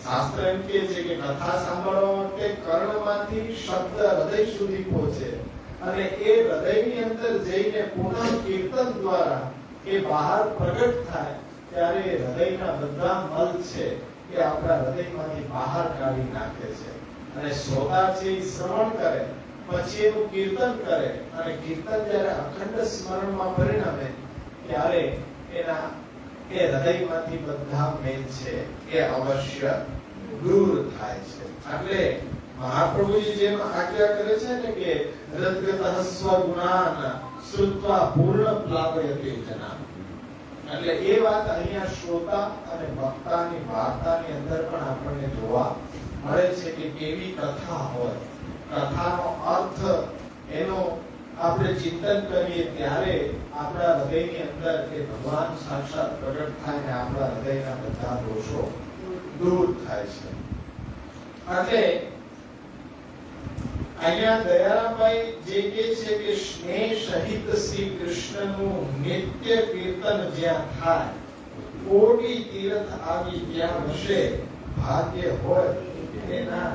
S2: શાસ્ત્ર એમ કહે છે કે કથા સાંભળવા માટે કર્ણમાંથી શબ્દ હૃદય સુધી પહોંચે, અને એ હૃદયની અંદર જઈને પુનઃ કીર્તન દ્વારા એ બહાર પ્રગટ થાય ત્યારે હૃદયના બધા મલ છે એ આપણા હૃદયમાંથી બહાર કાઢી નાખે છે અને શ્રોતા છે એ શ્રવણ કરે પછી એનું કીર્તન કરે અને કીર્તન જ્યારે અખંડ સ્મરણમાં પરિણમે ત્યારે એના એ હૃદયમાંથી બધા મેલ છે એ અવશ્ય દૂર થાય છે. એટલે મહાપ્રભુજી જેમ આજ્ઞા કરે છે ને કે રદ્ગતઃ સ્વગુણાન શ્રુત્વા પૂર્ણ પ્લાવયતે જના, એટલે એ વાત અહીંયા શ્રોતા અને વક્તાની વાર્તાની અંદર પણ આપણને જોવા મળે છે કે કેવી કથા હોય, કથાનો અર્થ એનો આપણે ચિંતન કરીએ ત્યારે આપણા હૃદયની અંદર એ ભગવાન સાક્ષાત પ્રગટ થાય ને આપણા હૃદયના બધા દોષો દૂર થાય છે. એટલે અહીંયા દયારામભાઈ જે કહે છે કે સ્નેહ સહિત શ્રી કૃષ્ણનું નિત્ય કીર્તન જ્યાં થાય, કોટી તીર્થ આવી ત્યાં વસે, ભાગ્ય હોય એના.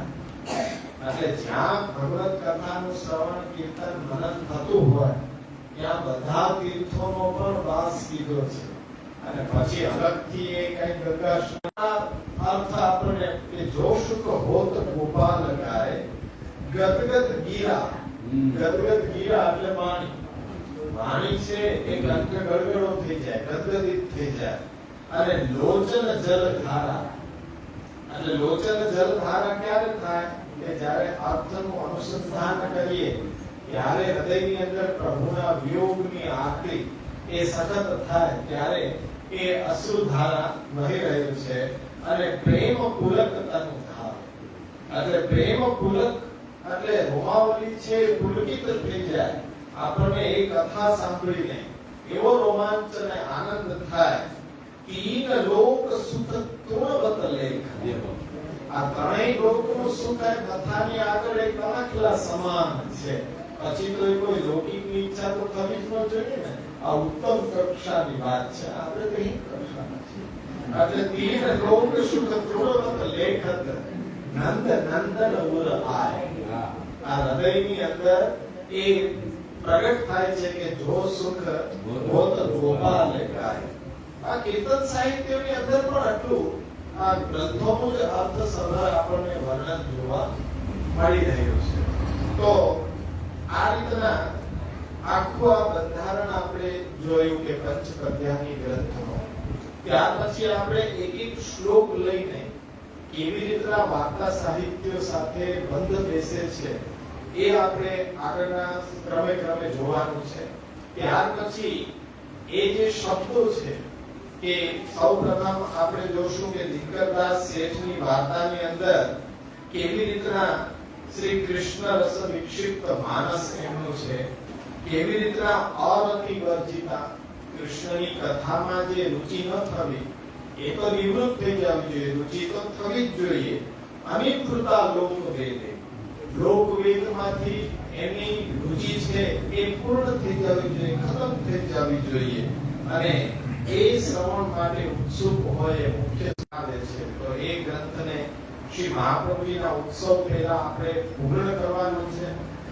S2: એટલે જ્યાં ભગવત કથાનું શ્રવણ કીર્તન મનન થતું હોય ત્યાં બધા તીર્થોનો પણ વાસ કીધો છે. અને પછી અલગથી એ કઈ ગંગા અર્થ આપણને કે જો સુખ હોત ગોપાલ ગાય ગદગદ ગીરા, ગદગદ ગીરા એટલે વાણી, વાણી છે એ ગડગડો થઈ જાય, ગદગદિત થઈ જાય. અને લોચન જલ ધારા, એટલે લોચન જલ ધારા ક્યારે થાય કે જ્યારે અર્થનું અનુસંધાન કરીએ ત્યારે હૃદયની અંદર પ્રભુના વિયોગની આકરી એ સતત થાય ત્યારે એ અશ્રુધારા વહી રહ્યું છે. અને પ્રેમ પુલક તનુ ધાર, એટલે પ્રેમ પુલક એટલે રોમાવલી છે પુલકિત થઈ જાય. આપણને એ કથા સાંભળીને એવો રોમાંચ અને આનંદ થાય. તીન લોક સુખ તૃણવત લેખ, આ ત્રણેય લોકનું સુખ એ કથાની આગળ એક કલાકલા સમાન છે. પછી તો કોઈ લૌકિકની ઈચ્છા તો થવી જ ન જોઈએ ને. આ ઉત્તમ કક્ષાની વાત છે, આપણે તો હિત કક્ષાના છીએ. એટલે તીન લોક સુખ તૃણવત લેખત નંદ નંદન ઉર આય. આ હૃદયની અંદર એ પ્રગટ થાય છે કે જો સુખ હોત ગોપાલ ગાય. આ કીર્તન સાહિત્યની અંદર પણ આટલું આ ગ્રંથોનું જ અર્થસભર આપણને વર્ણન જોવા મળી રહ્યું છે. તો આ રીતના આખું આ બંધારણ આપણે જોયું કે પંચપદ્યાની ગ્રંથનો. ત્યાર પછી આપણે એક એક શ્લોક લઈને કેવી રીતના વાર્તા સાહિત્ય સાથે બંધ બેસે છે એ આપણે આગળના ક્રમે ક્રમે જોવાનું છે. ત્યાર પછી એ જે શબ્દો છે કે સૌપ્રથમ આપણે જોશું કે દિનકરદાસ શેઠની વાર્તાની અંદર કેવી રીતના શ્રી કૃષ્ણ રસ વિક્ષિપ્ત માનસ એમનું છે, કેવી રીતના અરતિ વર્જિતા કૃષ્ણની કથામાં જે રુચિ ન થવી એ તો નિવૃત્ત થઈ જવી જોઈએ, રુચિ તો થવી જ જોઈએ. અનિવૃત્તા લોકવેદે, લોકવેદમાંથી એની રુચિ છે એ પૂર્ણ થઈ જવી જોઈએ, ખતમ થઈ જવી જોઈએ. અને એ શ્રવણ માટે ઉત્સુક હોય મુખ્ય આવે છે. તો એ ગ્રંથને શ્રી મહાપ્રભુજીના ઉત્સવ પહેલા આપણે પૂર્ણ કરવાનો છે.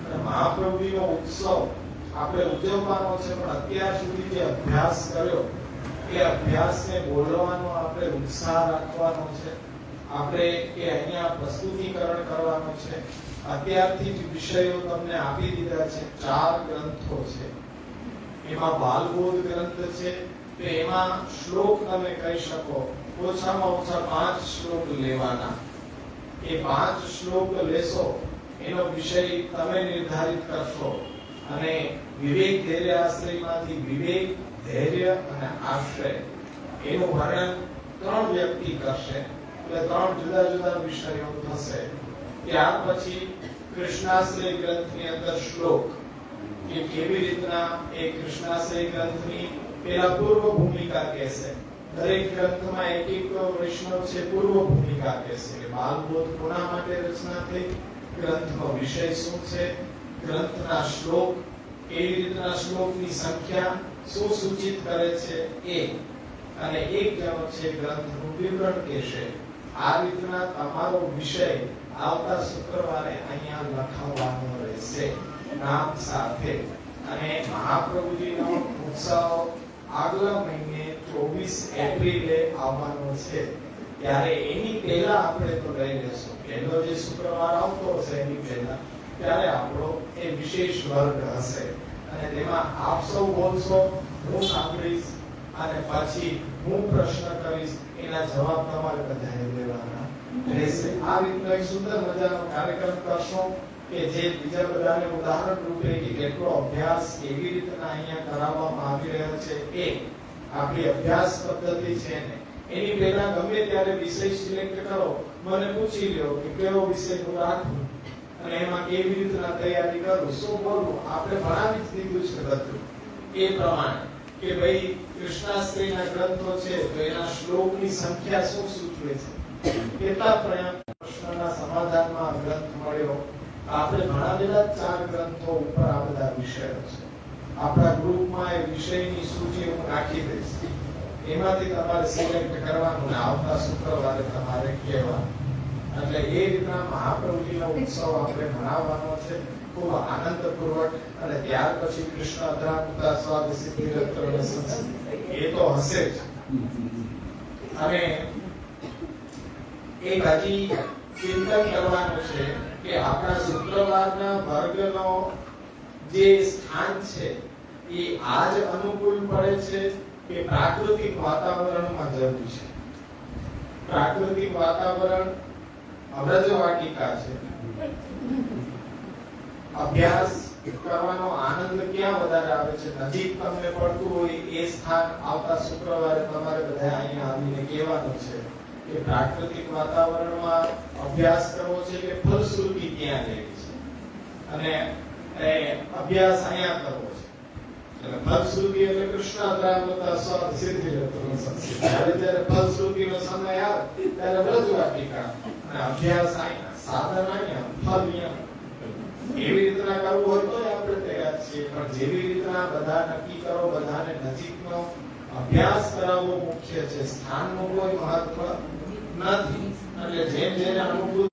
S2: અને મહાપ્રભુજીનો ઉત્સવ આપણે ઉજવવાનો છે, પણ અત્યાર સુધી જે અભ્યાસ કર્યો એ અભ્યાસને બોલવાનો આપણે ઉત્સાહ રાખવાનો છે. આપણે એ અહીંયા પ્રસ્તુતિકરણ કરવાનું છે. અત્યારથી જ વિષયો તમને આપી દીધા છે. 4 ગ્રંથો છે, એમાં બાલબોધ ગ્રંથ છે. તો એમાં શ્લોક તમે કહી શકો ઓછામાં ઓછા 5 શ્લોક લેવાના. એ 5 શ્લોક લેશો, એનો વિષય તમે નિર્ધારિત કરશો. અને વિવેક ધૈર્ય આશ્રયમાંથી વિવેક, ધૈર્ય અને આશ્રય એનું વર્ણન 3 વ્યક્તિ કરશે. એટલે 3 જુદા જુદા વિષયો થશે. ત્યાર પછી કૃષ્ણાશ્રય ગ્રંથની અંદર શ્લોક કે કેવી રીતના એ કૃષ્ણાશ્રય ગ્રંથની પેલા પૂર્વ ભૂમિકા કહેશે. દરેક ગ્રંથમાં એક એક વૈષ્ણવ છે પૂર્વ ભૂમિકા કહેશે કે બાલબોધ કોના માટે રચના થઈ, ગ્રંથનો વિષય શું છે, ગ્રંથના શ્લોક, કેવી રીતના શ્લોકની સંખ્યા શું સૂચિત કરે છે એ, અને એક જણો છે ગ્રંથનું વિવરણ કહેશે. આ રીતના તમારો વિષય આવતા શુક્રવારે અહીંયા લખાવવાનો રહેશે. નામ સાથે. અને મહાપ્રભુજીનો ઉત્સવ આગલા મહિને 24 એપ્રિલે આવવાનો છે. ત્યારે એની પહેલા આપણે તો લઈ લેશું. પહેલો જે શુક્રવાર આવતો હશે એની પહેલા ત્યારે આપણો એ વિશેષ વર્ગ હશે અને તેમાં આપ સૌ બોલશો, હું સાંભળીશ અને પછી હું પ્રશ્ન કરીશ, એના જવાબ તમારે બધાએ દેવાના રહેશે. આ રીતનો એક સુંદર મજાનો કાર્યક્રમ કરશો કે જે બીજા બધાને ઉદાહરણ રૂપે કે કેટલો અભ્યાસ કેવી રીતના અહીંયા કરાવવામાં આવી રહ્યો છે એ આપણી અભ્યાસ પદ્ધતિ છે ને એની પહેલા ગમે ત્યારે વિષય સિલેક્ટ કરો, મને પૂછી લ્યો કે કયો વિષય હું રાખું અને એમાં કેવી રીતના તૈયારી કરું, શું બોલવું, આપણે ભણાવી જ દીધું છે બધું એ પ્રમાણે કે ભાઈ કૃષ્ણાશ્રયના ગ્રંથો છે તો એના શ્લોકની સંખ્યા શું સૂચવે છે, કેટલા પ્રશ્નના સમાધાનમાં ગ્રંથ મળ્યો. આપણે ભણાવેલા 4 ગ્રંથો ઉપર આ બધા વિષયો છે. આપણા ગ્રુપમાં એ વિષયની સૂચિ હું રાખી દઈશ, એમાંથી તમારે સિલેક્ટ કરવાનું ને આવતા શુક્રવારે તમારે કહેવાનું. એટલે એ રીતના મહાપ્રભુજીનો ઉત્સવ આપણે મનાવવાનો છે ખૂબ આનંદપૂર્વક. અને ત્યાર પછી કૃષ્ણ અધરામૃતા સ્વાદ સિદ્ધિ રત્ન સંસ્કૃતિ એ તો હશે જ. અને એક હજી ચિંતન કરવાનું છે કે આપણા શુક્રવારના વર્ગનો જે સ્થાન છે એ આજ અનુકૂળ પડે છે કે પ્રાકૃતિક વાતાવરણમાં જરૂરી છે. પ્રાકૃતિક વાતાવરણ અબ્રજવાટિકા છે. અભ્યાસ કરવાનો આનંદ ક્યાં વધારે આવે છે, નજીક તમને પડતું હોય એ સ્થાન આવતા શુક્રવારે તમારે બધા અહીંયા આવીને કહેવાનું છે કે પ્રાકૃતિક વાતાવરણમાં અભ્યાસ કરવો છે કે ફલશ્રુતિ ત્યાં લેવી છે અને અભ્યાસ અહીંયા કરવો છે. એટલે ફલશ્રુતિ એટલે કૃષ્ણ અધરામૃતા સ્વાદ સિદ્ધિ રત્ન સંસ્કૃતિ. જ્યારે ફલશ્રુતિનો સમય આવે ત્યારે બ્રજવાટિકા અને અભ્યાસ અહીંયા, સાધન અહીંયા, ફલ અહીંયા. એવી રીતના કરવું હોય તો આપણે તૈયાર છીએ, પણ જેવી રીતના બધા નક્કી કરો, બધાને નજીકનો અભ્યાસ કરાવવો મુખ્ય છે. સ્થાનનું કોઈ મહત્વ નથી. એટલે જેમ જેને અનુકૂળ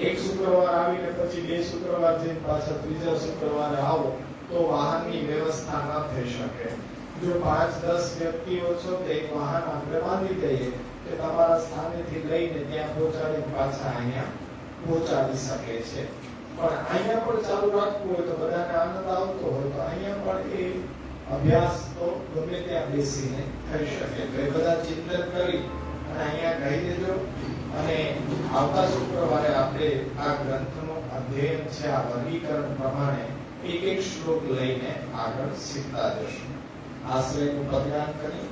S2: એક શુક્રવાર આવીને પછી 2 શુક્રવાર જઈને પાછા ત્રીજા શુક્રવારે આવો તો વાહનની વ્યવસ્થા ન થઈ શકે. જો 5-10 વ્યક્તિઓ છો તો એક વાહન આપણે બાંધી દઈએ કે તમારા સ્થાનેથી લઈને ત્યાં પહોંચાડીને પાછા અહીંયા પહોંચાડી શકે છે. પણ અહીંયા પણ ચાલુ રાખવું હોય તો બધાને આનંદ આવતો હોય તો અહીંયા પણ એ અભ્યાસ તો ગમે ત્યાં બેસીને થઈ શકે. તો એ બધા ચિંતન કરી અને અહીંયા કહી દેજો. અને આવતા શુક્રવારે આપણે આ ગ્રંથનું અધ્યયન છે આ વર્ગીકરણ પ્રમાણે એક શ્લોક લઈને આગળ શીખતા જશું. આશ્રયનું પદગાન કરી